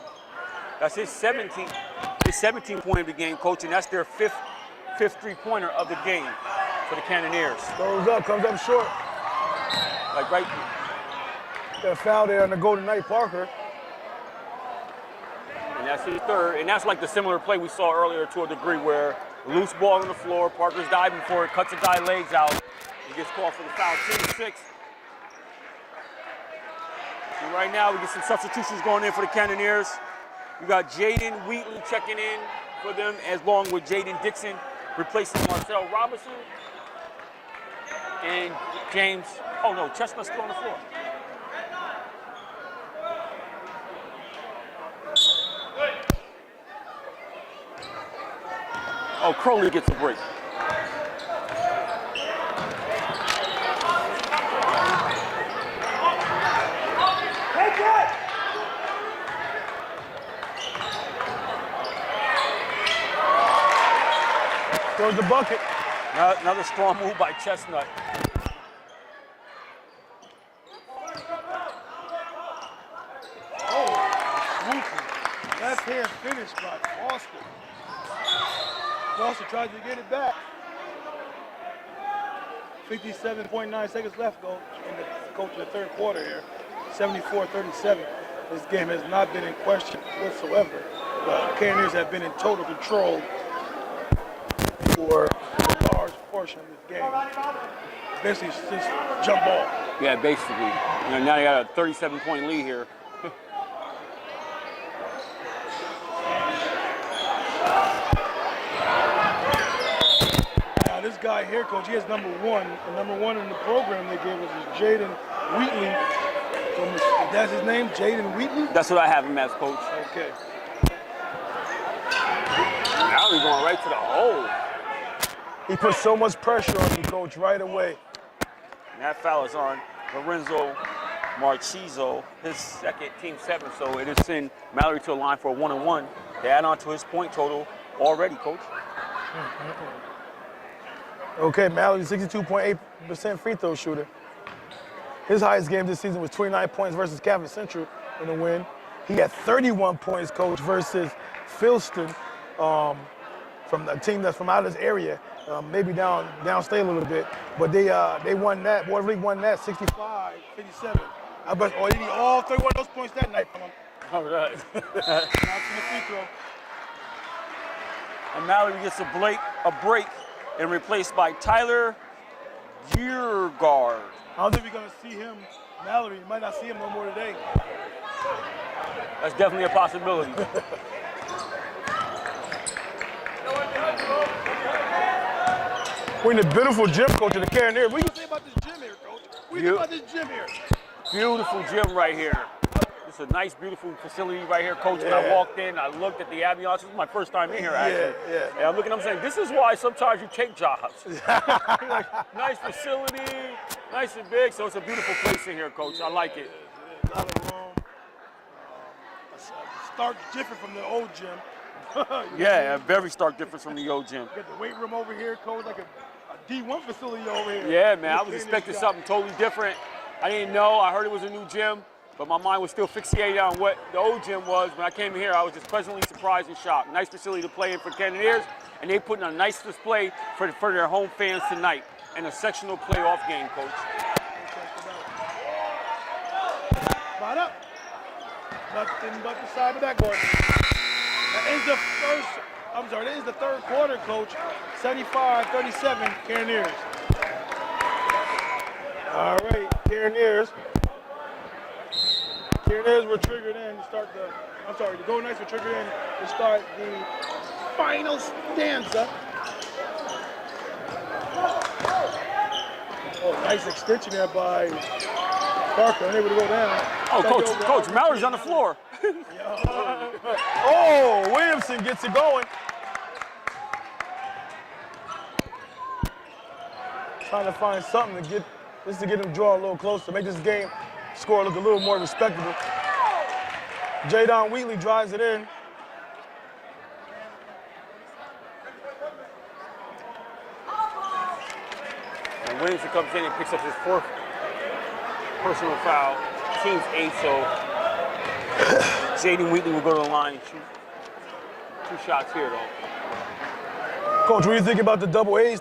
that's his 17th point of the game, coach, and that's their fifth three-pointer of the game for the Cannoneers. Goes up, comes up short. Like right. Got a foul there on the Golden Knight Parker. And that's his third, and that's like the similar play we saw earlier to a degree where loose ball on the floor, Parker's diving for it, cuts a guy legs out, he gets called for the foul, 10-6. And right now we get some substitutions going in for the Cannoneers. We got Jaden Wheatley checking in for them, as long with Jaden Dixon replacing Marcel Robinson. And James, oh no, Chestnut's still on the floor. Oh, Crowley gets a break. Throws the bucket. Another strong move by Chestnut. Left hand finish by Foster. Foster tries to get it back. 57.9 seconds left, coach, in the third quarter here. 74-37. This game has not been in question whatsoever. The Cannoneers have been in total control for a large portion of this game. Basically, it's just jump ball. Yeah, basically. You know, now they got a 37-point lead here. Now this guy here, coach, he has number one. The number one in the program they gave us is Jaden Wheatley. That's his name, Jaden Wheatley? That's what I have him as, coach. Okay. Now we're going right to the hole. He put so much pressure on you, coach, right away. And that foul is on Lorenzo Marchizo, his second, team 7. So it is send Mallory to a line for a 1-on-1 to add on to his point total already, coach. Okay, Mallory, 62.8% free throw shooter. His highest game this season was 29 points versus Catholic Central in a win. He had 31 points, coach, versus Philston, from a team that's from out of this area, maybe downstate a little bit, but they won that. Watervliet won that 65-57. I bet he need all 31 of those points that night from him. All right. Not to the free throw. And Mallory gets a break and replaced by Tyler Giergard. I don't think we're gonna see him, Mallory. You might not see him no more today. That's definitely a possibility. We're in the beautiful gym, coach, of the Cannoneers. What do you say about this gym here, coach? What do you think about this gym here? Beautiful gym right here. It's a nice, beautiful facility right here, coach. When I walked in, I looked at the ambiance. This is my first time in here, actually. Yeah. And I'm looking, I'm saying, this is why sometimes you take jobs. Like, nice facility, nice and big. So it's a beautiful place in here, coach. I like it. A lot of room. A stark different from the old gym. Yeah, a very stark difference from the old gym. You got the weight room over here, coach, like a D1 facility over here. Yeah, man, I was expecting something totally different. I didn't know. I heard it was a new gym, but my mind was still fixated on what the old gym was. When I came here, I was just pleasantly surprised and shocked. Nice facility to play in for Cannoneers, and they put in a nice display for their home fans tonight in a sectional playoff game, coach. Spot up. Nothing but the side of that board. That is the third quarter, coach. 75-37, Cannoneers. All right, Cannoneers. Cannoneers were triggered in to start the Golden Knights were triggered in to start the final stanza. Oh, nice extension there by Parker, unable to go down. Oh, Coach, Mallory's on the floor. Oh, Williamson gets it going. Trying to find something to get him draw a little closer, make this game score look a little more respectable. Jaden Wheatley drives it in. And Williamson comes in and picks up his fourth personal foul. Team's 8, so Jaden Wheatley will go to the line and shoot 2 shots here, though. Coach, what do you think about the double A's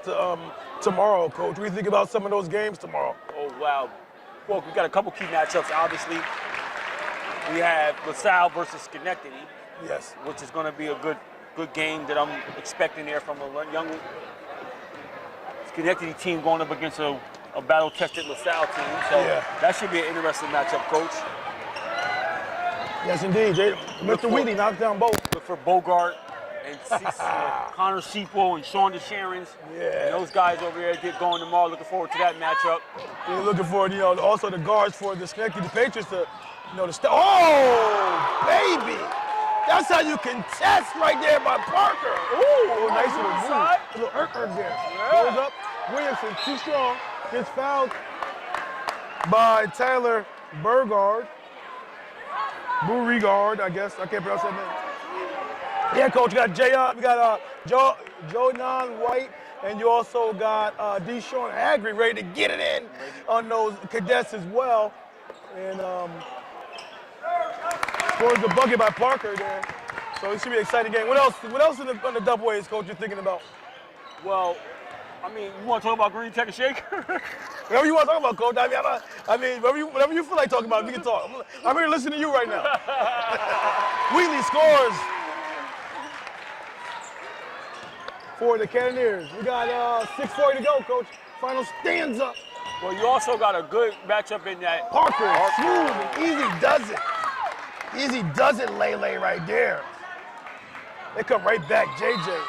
tomorrow, Coach? What do you think about some of those games tomorrow? Oh, wow. Well, we got a couple key matchups, obviously. We have LaSalle versus Schenectady. Yes. Which is going to be a good game that I'm expecting there from a young Schenectady team going up against a battle-tested LaSalle team. So that should be an interesting matchup, Coach. Yes, indeed. Mr. Wheatley knocked down both. Look for Bogart and Connor Seeple and Sean DeSharons. Yeah. And those guys over there get going tomorrow. Looking forward to that matchup. You're looking forward, also the guards for the Schenectady Patriots to, oh, baby! That's how you contest right there by Parker. Ooh, nice little move. A little there. Yeah. Goes up. Williamson, too strong. Gets fouled by Tyler Beauregard, I guess. I can't pronounce that name. Yeah, Coach, we got Jonan White, and you also got Deshaun Agri ready to get it in on those cadets as well. And scores the bucket by Parker there. So it should be an exciting game. What else on the double A's, Coach, you're thinking about? Well, I mean, you want to talk about Green Tech and Shaker? Whatever you want to talk about, Coach. Whatever you feel like talking about, we can talk. I'm here listening to you right now. Wheatley scores for the Cannoneers. We got 6:40 to go, Coach. Final stanza. Well, you also got a good matchup in that. Parker, smooth and easy does it. Easy does it, Lele right there. They come right back. JJ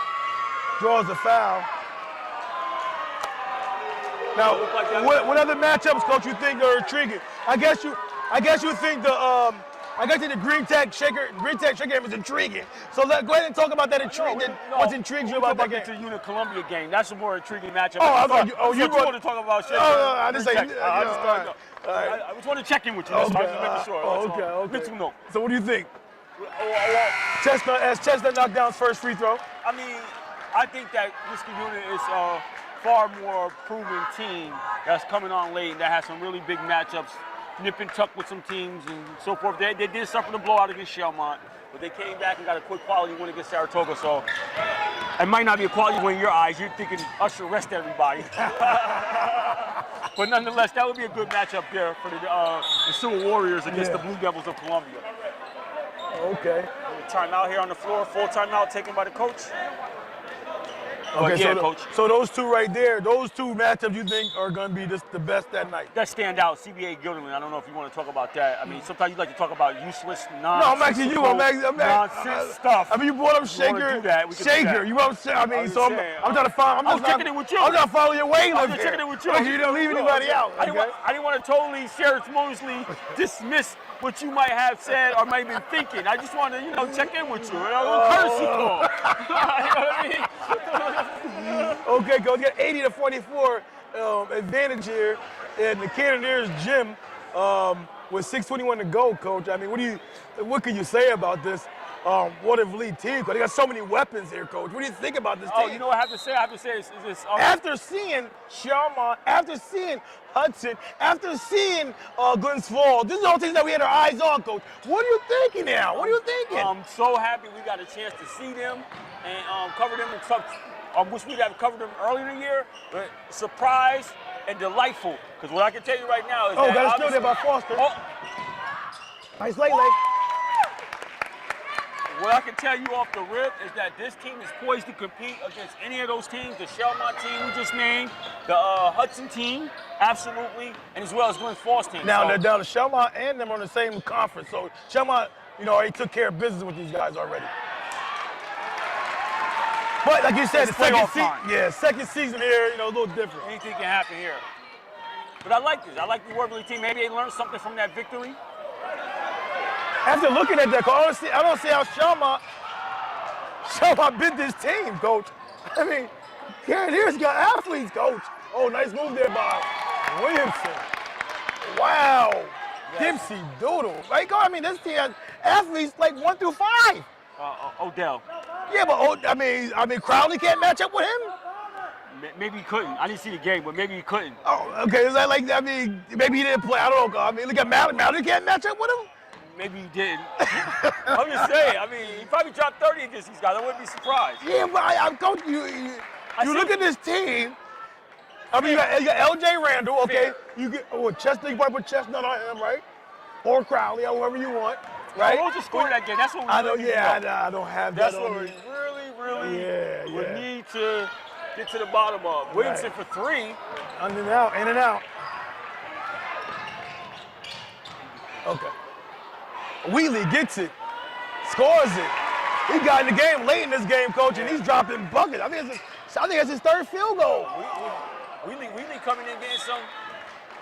draws the foul. Now, what other matchups, Coach, you think are intriguing? I guess you think the Green Tech Shaker game is intriguing. So go ahead and talk about that what intrigues you about that game. The Unit Columbia game. That's a more intriguing matchup. You want to talk about Shaker? I just say. I just want to check in with you. That's why I was making sure. Okay. So what do you think? Chestnut knocked down his first free throw. I mean, I think that this unit is a far more proven team that's coming on late and that has some really big matchups, nip and tuck with some teams and so forth. They did suffer the blowout against Shelmont, but they came back and got a quick quality win against Saratoga. So it might not be a quality win in your eyes. You're thinking Usher rest everybody. But nonetheless, that would be a good matchup there for the Sewell Warriors against the Blue Devils of Columbia. Okay. Timeout here on the floor. Full timeout taken by the coach. Okay, Coach. So those two right there, those two matchups you think are going to be just the best that night? That stand out, CBA Gilderland. I don't know if you want to talk about that. I mean, sometimes you like to talk about useless, I'm asking you. nonsense stuff. I mean, you brought up Shaker. Do that. Shaker. You want to? I mean, so I'm trying to find. I'm checking it with you. I'm trying to follow your way. I'm just checking it with you. You didn't leave anybody out. I didn't want to totally ceremoniously dismiss what you might have said or might have been thinking. I just want to, check in with you. A courtesy call. You know what I mean? Okay, Coach, you got 80 to 44 advantage here in the Cannoneers gym with 6:21 to go, Coach. I mean, what can you say about this Watervliet team? Because they got so many weapons here, Coach. What do you think about this team? Oh, you know what I have to say? I have to say is this. After seeing Shelmont, after seeing Hudson, after seeing Glens Falls, these are all things that we had our eyes on, Coach. What are you thinking now? What are you thinking? I'm so happy we got a chance to see them and cover them in some. I wish we'd have covered them earlier in the year, but surprised and delightful. Because what I can tell you right now is that got a steal there by Foster. Nice late. What I can tell you off the rip is that this team is poised to compete against any of those teams, the Shelmont team we just named, the Hudson team, absolutely, and as well as Glens Falls team. Now, they're down to Shelmont and them on the same conference. So Shelmont, already took care of business with these guys already. But like you said, second season here, a little different. Anything can happen here. But I like this. I like the Watervliet team. Maybe they learned something from that victory. After looking at that, I don't see how Shelmont bit this team, Coach. I mean, Cannoneers got athletes, Coach. Oh, nice move there by Williamson. Wow. Yes. Dipsy Doodle. Right, I mean, this team has athletes like 1 through 5. Odell. Yeah, but Crowley can't match up with him? Maybe he couldn't. I didn't see the game, but maybe he couldn't. Oh, okay. Is that maybe he didn't play? I don't know. I mean, look at Mallory. Mallory can't match up with him? Maybe he didn't. I'm just saying. I mean, he probably dropped 30 against these guys. I wouldn't be surprised. Yeah, but I'm coaching you. You look at this team. I mean, you got L.J. Randall, okay? Fair. You get Chestnut. You probably put Chestnut on him, right? Or Crowley, however you want, right? What was the score of that game? That's what we I don't. really need to Yeah, know. I don't have That's that what on we me. really would Yeah. need to get to the bottom of. Williamson for 3. In and out, in and out. Okay. Wheatley gets it, scores it. He got in the game late in this game, coach, and he's dropping buckets. I think it's his third field goal. Wheatley coming in getting some.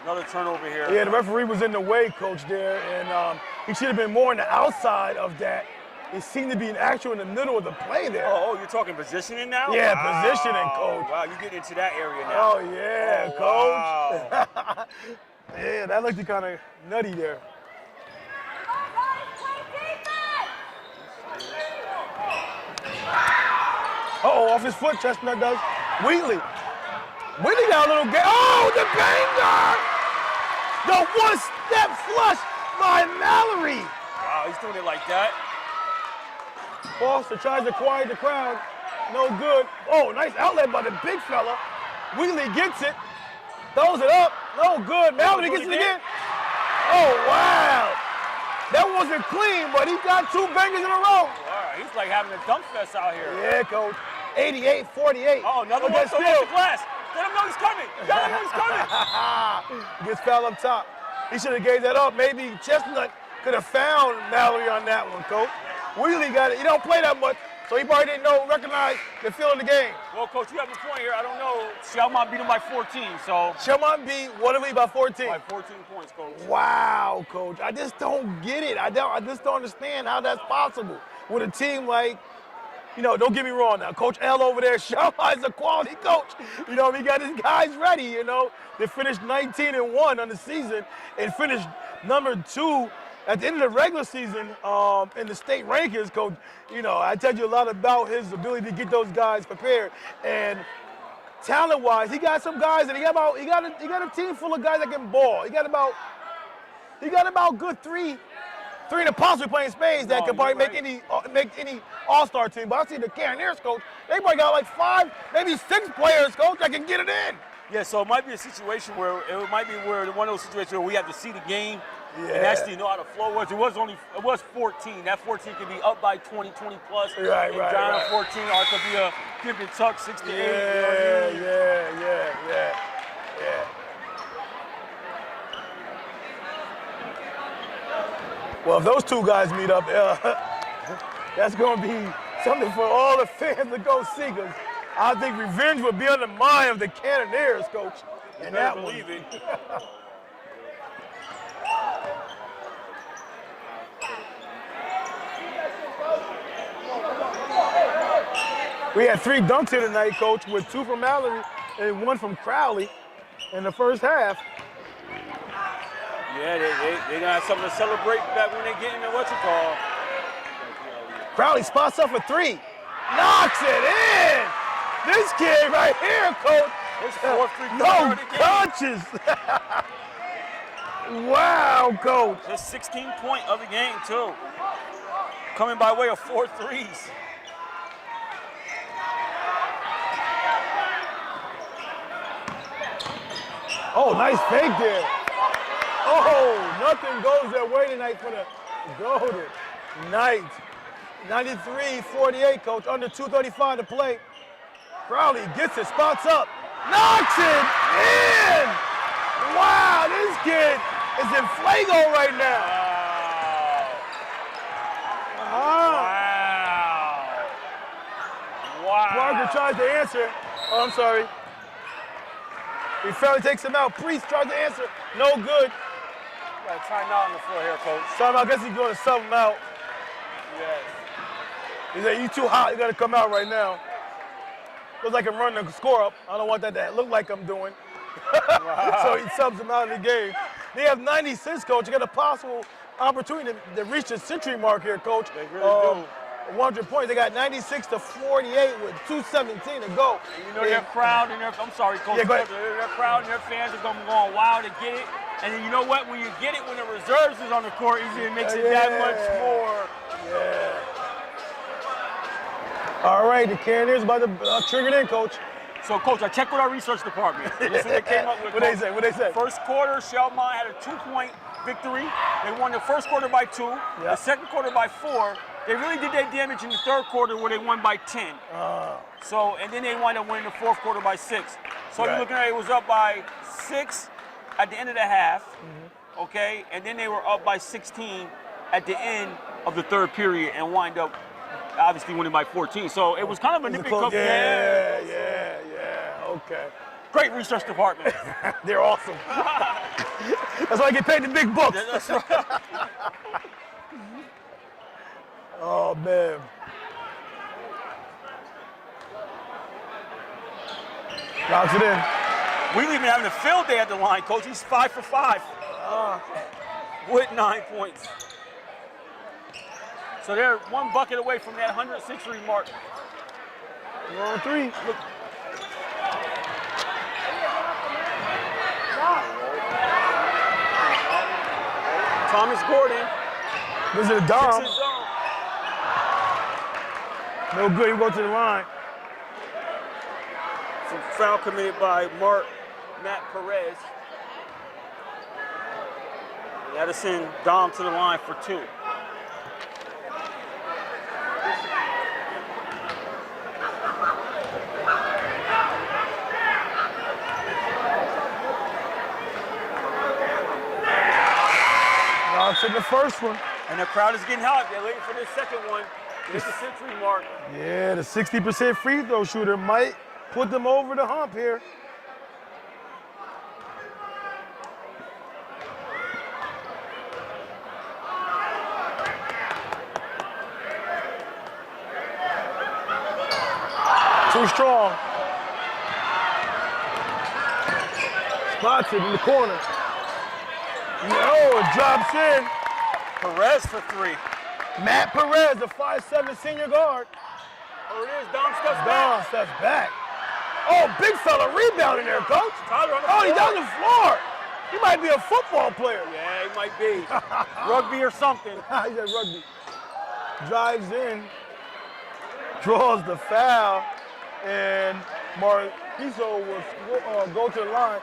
Another turnover here. Yeah, the referee was in the way, coach, there, and he should have been more on the outside of that. It seemed to be an actual in the middle of the play there. Oh, you're talking positioning now? Yeah, Wow. positioning, coach. Wow, you getting into that area now. Oh, yeah, Oh, coach. wow. Yeah, that looked kind of nutty there. Uh-oh, off his foot, Chestnut does. Wheatley got a little game. Oh, the banger! The one-step flush by Mallory. Wow, he's doing it like that. Foster tries to quiet the crowd. No good. Oh, nice outlet by the big fella. Wheatley gets it. Throws it up. No good. Mallory gets it again. Oh, wow. That wasn't clean, but he got 2 bangers in a row. Wow, he's like having a dunk fest out here. Yeah, coach. 88-48. Oh, another Look one at so steal. the glass. Let him know he's coming. Let him know he's coming. Gets fouled up top. He should have gave that up. Maybe Chestnut could have found Mallory on that one, coach. Wheatley got it. He don't play that much, so he probably didn't recognize the feel of the game. Well, coach, you have a point here. I don't know. Shelmont beat him by 14, so. Shelmont beat Watervliet by 14. By 14 points, coach. Wow, coach. I just don't get it. I just don't understand how that's possible with a team like, don't get me wrong now. Coach L over there, Shelmont's a quality coach. He got his guys ready, They finished 19-1 on the season and finished number 2 at the end of the regular season in the state rankings, coach. I tell you a lot about his ability to get those guys prepared. And talent-wise, he got some guys, and he got a team full of guys that can ball. He got about good three and a possibly playing spades that could probably make any all-star team. But I see the Cannoneers, coach. They probably got like 5, maybe 6 players, coach, that can get it in. Yeah, so it might be a situation where one of those situations where we have to see the game and actually know how the flow was. It was 14. That 14 could be up by 20 plus. Right. Down to 14, or it could be a give and tuck 6 to 8. Yeah. Well, if those two guys meet up, that's going to be something for all the fans to go see. Cause I think revenge would be on the mind of the Cannoneers, coach. You And better that believe one. it. We had 3 dunks here tonight, coach, with 2 from Mallory and 1 from Crowley in the first half. Yeah, they gonna have something to celebrate back when they get in the Crowley spots up for 3. Knocks it in! This kid right here, coach. His 4th free-throw No of the game. conscious. Wow, coach. His 16th point of the game, too. Coming by way of 4 threes. Oh, nice fake there. Oh, nothing goes their way tonight for the Golden Knights. 93-48, coach. Under 2:35 to play. Crowley gets it, spots up, knocks it in. Wow, this kid is in Flago right now. Wow. Parker tries to answer. Oh, I'm sorry. He finally takes him out. Priest tries to answer. No good. Got a timeout on the floor here, coach. I guess he's going to sub him out. Yes. He said, "You too hot. You got to come out right now." Looks like I'm running the score up. I don't want that to look like I'm doing. Wow. So he subs him out of the game. They have 96, coach. You got a possible opportunity to reach the century mark here, coach. They really do. 100 points. They got 96-48 with 2:17 to go. You know their crowd and their, I'm sorry, coach. Yeah, go ahead. Their crowd and their fans are going to be going wild to get it. And then you know what? When you get it, when the reserves is on the court, it makes it that much more. Yeah. All right, the Cannoneers about to trigger it in, Coach. So, Coach, I checked with our research department. This is what they came up with. What they say? What they say? First quarter, Shelmont had a 2-point victory. They won the first quarter by 2, the second quarter by 4. They really did their damage in the third quarter where they won by 10. So, and then they wound up winning the fourth quarter by 6. So you're looking at it was up by 6 at the end of the half, okay? And then they were up by 16 at the end of the third period and wind up obviously winning by 14. So it was kind of a nippy cup. Yeah, okay. Great research department. They're awesome. That's why I get paid the big bucks. That's right. Oh, man. Knocks it in. We've been having a field day at the line, Coach. He's 5 for 5 with 9 points. So they're 1 bucket away from that 100-century mark. We're on 3. Look. Thomas Gordon. This is a Dom. Fixes Dom. No good. He go to the line. Some foul committed by Matt Perez. That'll send Dom to the line for 2. Knocks in the first one. And the crowd is getting hot. They're waiting for the second one. It's the century mark. Yeah, the 60% free throw shooter might put them over the hump here. Too strong. Spots it in the corner. No, it drops in. Perez for 3. Matt Perez, the 5'7" senior guard. Oh, it is. Dom steps Dom back. steps back. Oh, big fella rebounding there, Coach. Tyler on the Oh, he's floor. on the floor. He might be a football player. Yeah, he might be. Rugby or something. He's at rugby. Drives in, draws the foul, and Marquiso will go to the line,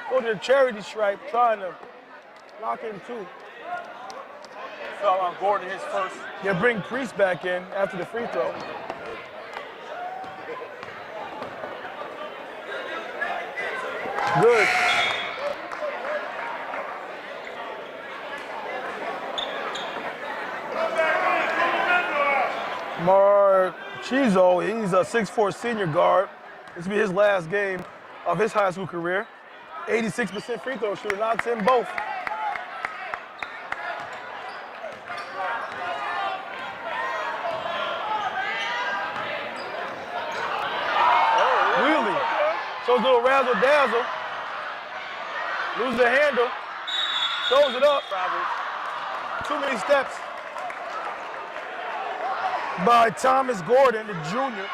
go to the charity stripe, trying to lock in 2. Foul on Gordon, his first. Yeah, bring Priest back in after the free throw. Good. Marquiso, he's a 6'4" senior guard. This will be his last game of his high school career. 86% free throw shooter, knocks in both. Wheelie. Shows a little razzle dazzle. Loses the handle. Throws it up. Too many steps by Thomas Gordon, the junior.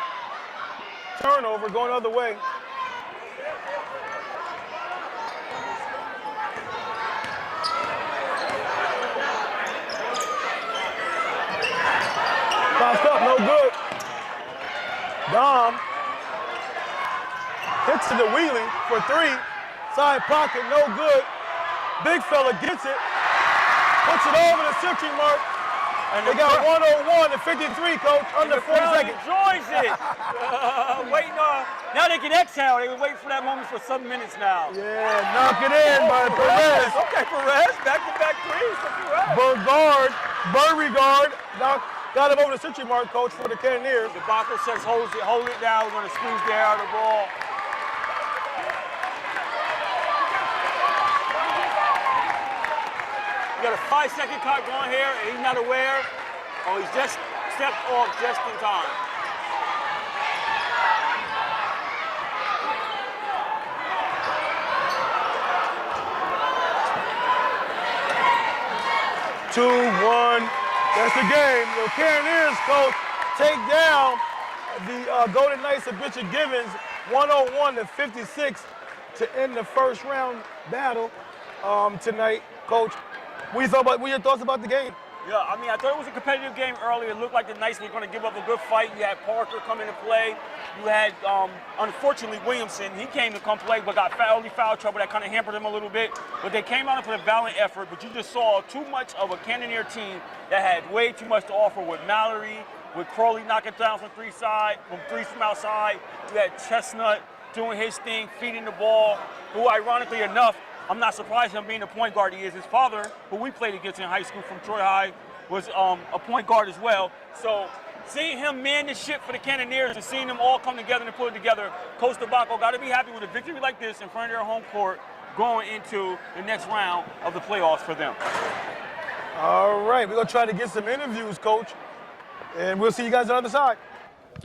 Turnover going the other way. Popped up, no good. Dom hits to the wheelie for 3. Side pocket, no good. Big fella gets it. Puts it over the century mark. And they got 101 and 53, Coach, under 40 seconds. Enjoys it. Waiting on. Now they can exhale. They were waiting for that moment for some minutes now. Yeah, knock it in by Perez. Okay, Perez. Back-to-back threes for Perez. Beauregard, got him over the century mark, Coach, for the Cannoneers. Debacle says hold it down. We're going to squeeze the air out of the ball. You got a 5-second clock going here, and he's not aware. Oh, he's just stepped off just in time. Two, 1. That's the game. The Cannoneers, Coach, take down the Golden Knights of Bishop Gibbons, 101 to 56 to end the first round battle. tonight, Coach. What are your thoughts about the game? Yeah, I mean, I thought it was a competitive game earlier. It looked like the Knights were going to give up a good fight. You had Parker come into play. You had, unfortunately, Williamson. He came to come play, but got early foul trouble that kind of hampered him a little bit. But they came out and put a valiant effort. But you just saw too much of a Cannoneer team that had way too much to offer with Mallory, with Crowley knocking down from three from outside. You had Chestnut doing his thing, feeding the ball, who, ironically enough, I'm not surprised him being the point guard he is. His father, who we played against in high school from Troy High, was a point guard as well. So seeing him man the ship for the Cannoneers and seeing them all come together and put it together, Coach Tobacco got to be happy with a victory like this in front of their home court going into the next round of the playoffs for them. All right, we're going to try to get some interviews, Coach, and we'll see you guys on the other side.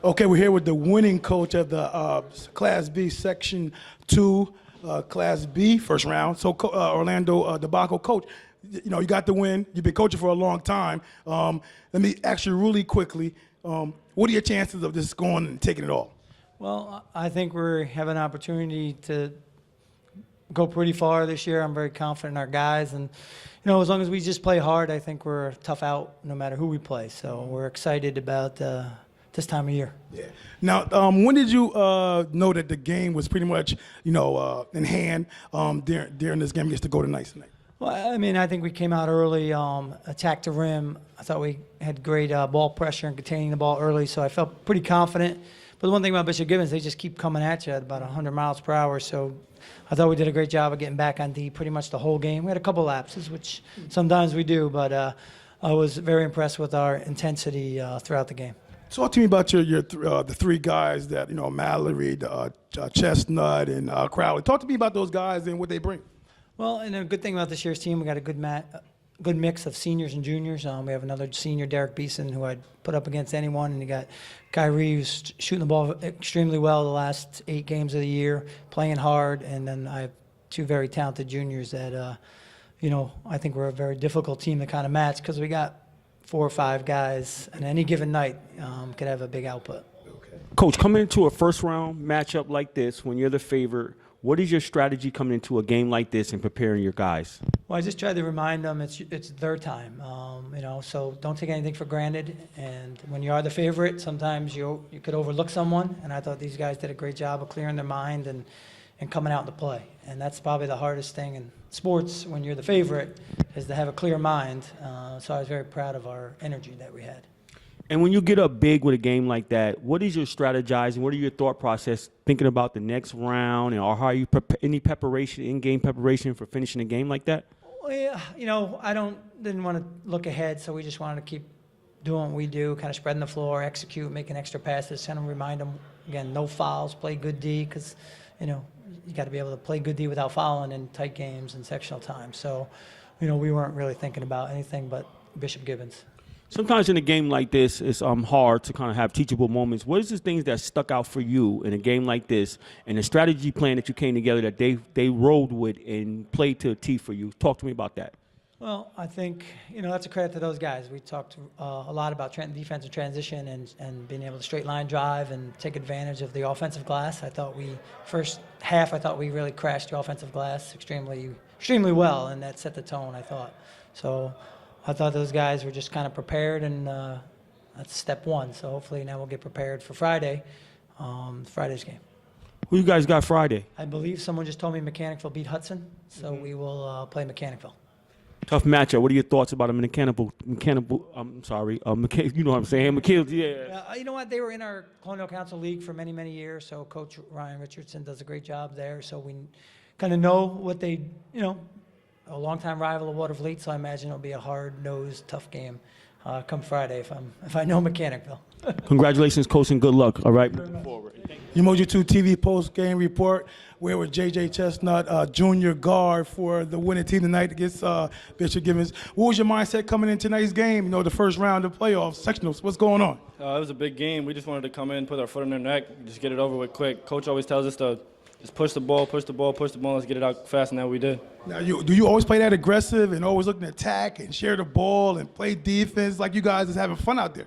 Okay, we're here with the winning coach of the Class B Section 2, Class B first round. So Orlando Debacle, Coach, you know, you got the win. You've been coaching for a long time. Let me ask you really quickly, what are your chances of just going and taking it all? Well, I think we have an opportunity to go pretty far this year. I'm very confident in our guys. And, you know, as long as we just play hard, I think we're tough out no matter who we play. So we're excited about this time of year. Yeah. Now, when did you know that the game was pretty much, you know, in hand during this game against the Golden Knights tonight? Well, I mean, I think we came out early, attacked the rim. I thought we had great ball pressure and containing the ball early, so I felt pretty confident. But the one thing about Bishop Gibbons, they just keep coming at you at about 100 miles per hour. So I thought we did a great job of getting back on D pretty much the whole game. We had a couple lapses, which sometimes we do, but I was very impressed with our intensity throughout the game. Talk to me about the three guys that, you know, Mallory, Chestnut, and Crowley. Talk to me about those guys and what they bring. Well, and a good thing about this year's team, we got a good mix of seniors and juniors. We have another senior, Derek Beeson, who I'd put up against anyone, and you got Kyrie, who's shooting the ball extremely well the last 8 games of the year, playing hard, and then I have 2 very talented juniors that, you know, I think we're a very difficult team to kind of match because we got 4 or 5 guys, and any given night could have a big output. Okay. Coach, coming into a first-round matchup like this, when you're the favorite, what is your strategy coming into a game like this and preparing your guys? Well, I just tried to remind them it's their time, you know, so don't take anything for granted. And when you are the favorite, sometimes you could overlook someone, and I thought these guys did a great job of clearing their mind and coming out to play. And that's probably the hardest thing in sports when you're the favorite, is to have a clear mind. So I was very proud of our energy that we had. And when you get up big with a game like that, what is your strategizing? What are your thought process thinking about the next round, or how are you any preparation, in-game preparation for finishing a game like that? Well, yeah, you know, didn't want to look ahead, so we just wanted to keep doing what we do, kind of spreading the floor, execute, making extra passes, kind of remind them, again, no fouls, play good D, because, you know, you got to be able to play good D without fouling in tight games and sectional time. So, you know, we weren't really thinking about anything but Bishop Gibbons. Sometimes in a game like this, it's hard to kind of have teachable moments. What is the things that stuck out for you in a game like this, and the strategy plan that you came together that they rolled with and played to a T for you? Talk to me about that. Well, I think, you know, that's a credit to those guys. We talked a lot about defensive transition and being able to straight line drive and take advantage of the offensive glass. I thought first half, we really crashed the offensive glass extremely well, and that set the tone, I thought. So I thought those guys were just kind of prepared, and that's step one. So hopefully now we'll get prepared for Friday's game. Who you guys got Friday? I believe someone just told me Mechanicville beat Hudson, so we will play Mechanicville. Tough matchup. What are your thoughts about a mechanical? You know what I'm saying? Yeah. You know what? They were in our Colonial Council League for many, many years, so Coach Ryan Richardson does a great job there. So we kind of know what they, you know, a longtime rival of Watervliet, so I imagine it'll be a hard-nosed, tough game come Friday if I know Mechanicville. Congratulations, Coach, and good luck. All right. Emoji 2 TV post-game report. We're with J.J. Chestnut, junior guard for the winning team tonight against Bishop Gibbons. What was your mindset coming in tonight's game? You know, the first round of playoffs, sectionals. What's going on? It was a big game. We just wanted to come in, put our foot in their neck, just get it over with quick. Coach always tells us to just push the ball, let's get it out fast, and that we did. Now, do you always play that aggressive and always look to attack and share the ball and play defense like you guys is having fun out there?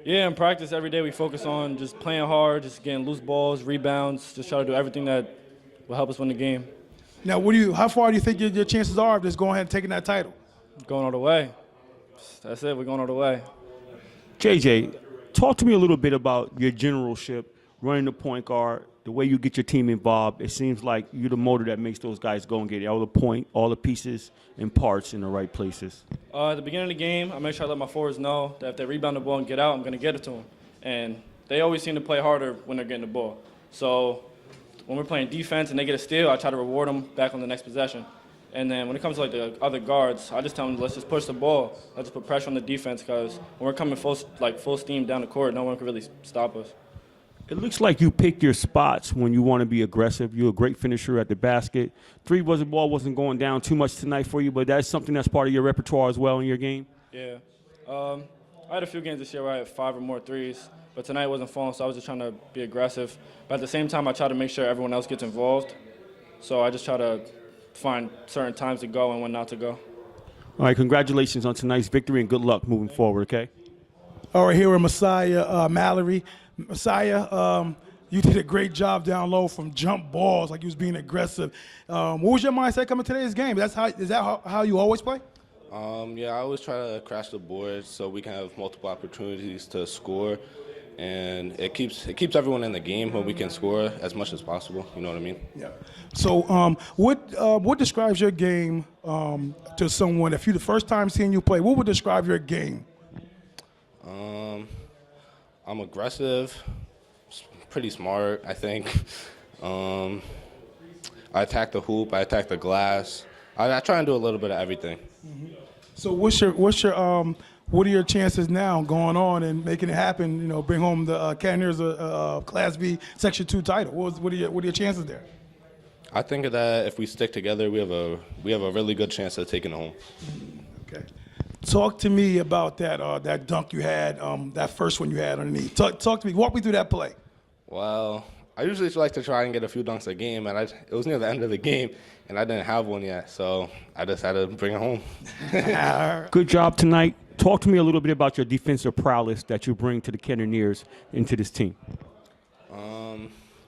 Yeah, in practice every day we focus on just playing hard, just getting loose balls, rebounds, just try to do everything that will help us win the game. Now, how far do you think your chances are of just going ahead and taking that title? Going all the way. That's it. We're going all the way. JJ, talk to me a little bit about your generalship, running the point guard, the way you get your team involved. It seems like you're the motor that makes those guys go and get all the point, all the pieces and parts in the right places. At the beginning of the game, I make sure I let my forwards know that if they rebound the ball and get out, I'm going to get it to them. And they always seem to play harder when they're getting the ball. So when we're playing defense and they get a steal, I try to reward them back on the next possession. And then when it comes to like the other guards, I just tell them, let's just push the ball. Let's just put pressure on the defense because when we're coming full steam down the court, no one can really stop us. It looks like you pick your spots when you want to be aggressive. You're a great finisher at the basket. Ball wasn't going down too much tonight for you, but that's something that's part of your repertoire as well in your game? Yeah. I had a few games this year where I had 5 or more threes, but tonight wasn't falling, so I was just trying to be aggressive. But at the same time, I try to make sure everyone else gets involved. So I just try to find certain times to go and when not to go. All right, congratulations on tonight's victory and good luck moving forward, okay? All right, here with Messiah Mallory. Messiah, you did a great job down low from jump balls, like you was being aggressive. What was your mindset coming to today's game? Is that how you always play? Yeah, I always try to crash the board so we can have multiple opportunities to score, and it keeps everyone in the game when we can score as much as possible. You know what I mean? Yeah. So, what describes your game to someone? If you the first time seeing you play, what would describe your game? I'm aggressive, pretty smart, I think. I attack the hoop, I attack the glass. I try and do a little bit of everything. Mm-hmm. So what are your chances now going on and making it happen? You know, bring home the Cannoneers Class B Section 2 title. What are your chances there? I think that if we stick together, we have a really good chance of taking it home. Okay. Talk to me about that dunk you had, that first one you had underneath. Talk to me. Walk me through that play. Well, I usually like to try and get a few dunks a game, and it was near the end of the game, and I didn't have one yet, so I just had to bring it home. Good job tonight. Talk to me a little bit about your defensive prowess that you bring to the Cannoneers into this team.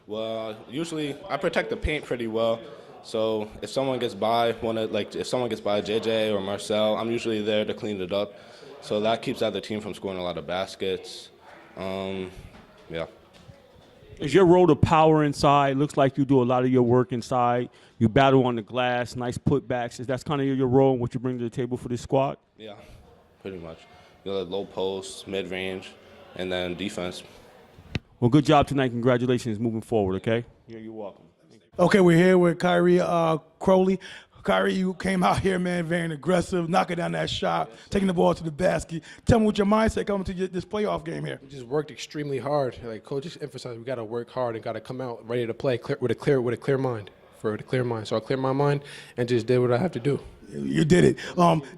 Well, usually I protect the paint pretty well. So if someone gets by, if someone gets by JJ or Marcel, I'm usually there to clean it up. So that keeps the other team from scoring a lot of baskets. Yeah. Is your role to power inside? Looks like you do a lot of your work inside. You battle on the glass, nice putbacks. Is that kind of your role and what you bring to the table for this squad? Yeah, pretty much. Low posts, mid-range, and then defense. Well, good job tonight. Congratulations moving forward, okay? Yeah, you're welcome. Okay, we're here with Kyrie Crowley. Kyrie, you came out here, man, very aggressive, knocking down that shot, taking the ball to the basket. Tell me what your mindset coming to this playoff game here. We just worked extremely hard. Like Coach just emphasized, we got to work hard and got to come out ready to play with a clear mind. So I cleared my mind and just did what I have to do. You did it.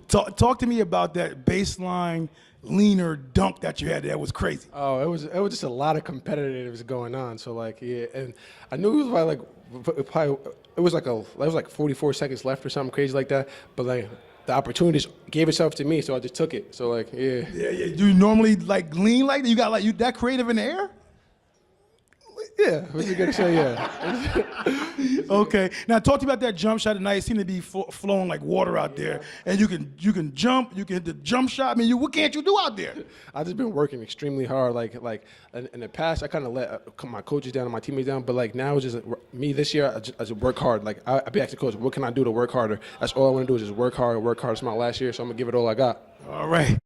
Talk to me about that baseline leaner dunk that you had. That was crazy. Oh, it was just a lot of competitiveness going on. So like, yeah, and I knew it was it was like 44 seconds left or something crazy like that. But like the opportunity just gave itself to me, so I just took it. So like, yeah. Yeah. Do you normally like lean like that? You got you that creative in the air? Yeah, I was gonna say yeah. Okay. Now talk to me about that jump shot tonight. It seemed to be flowing like water out there, and you can jump. You can hit the jump shot. I mean, what can't you do out there? I just been working extremely hard. Like in the past, I kind of let my coaches down and my teammates down. But like now, it's just me this year. I just work hard. Like I be asking coach, what can I do to work harder? That's all I want to do is just work hard. It's my last year, so I'm gonna give it all I got. All right.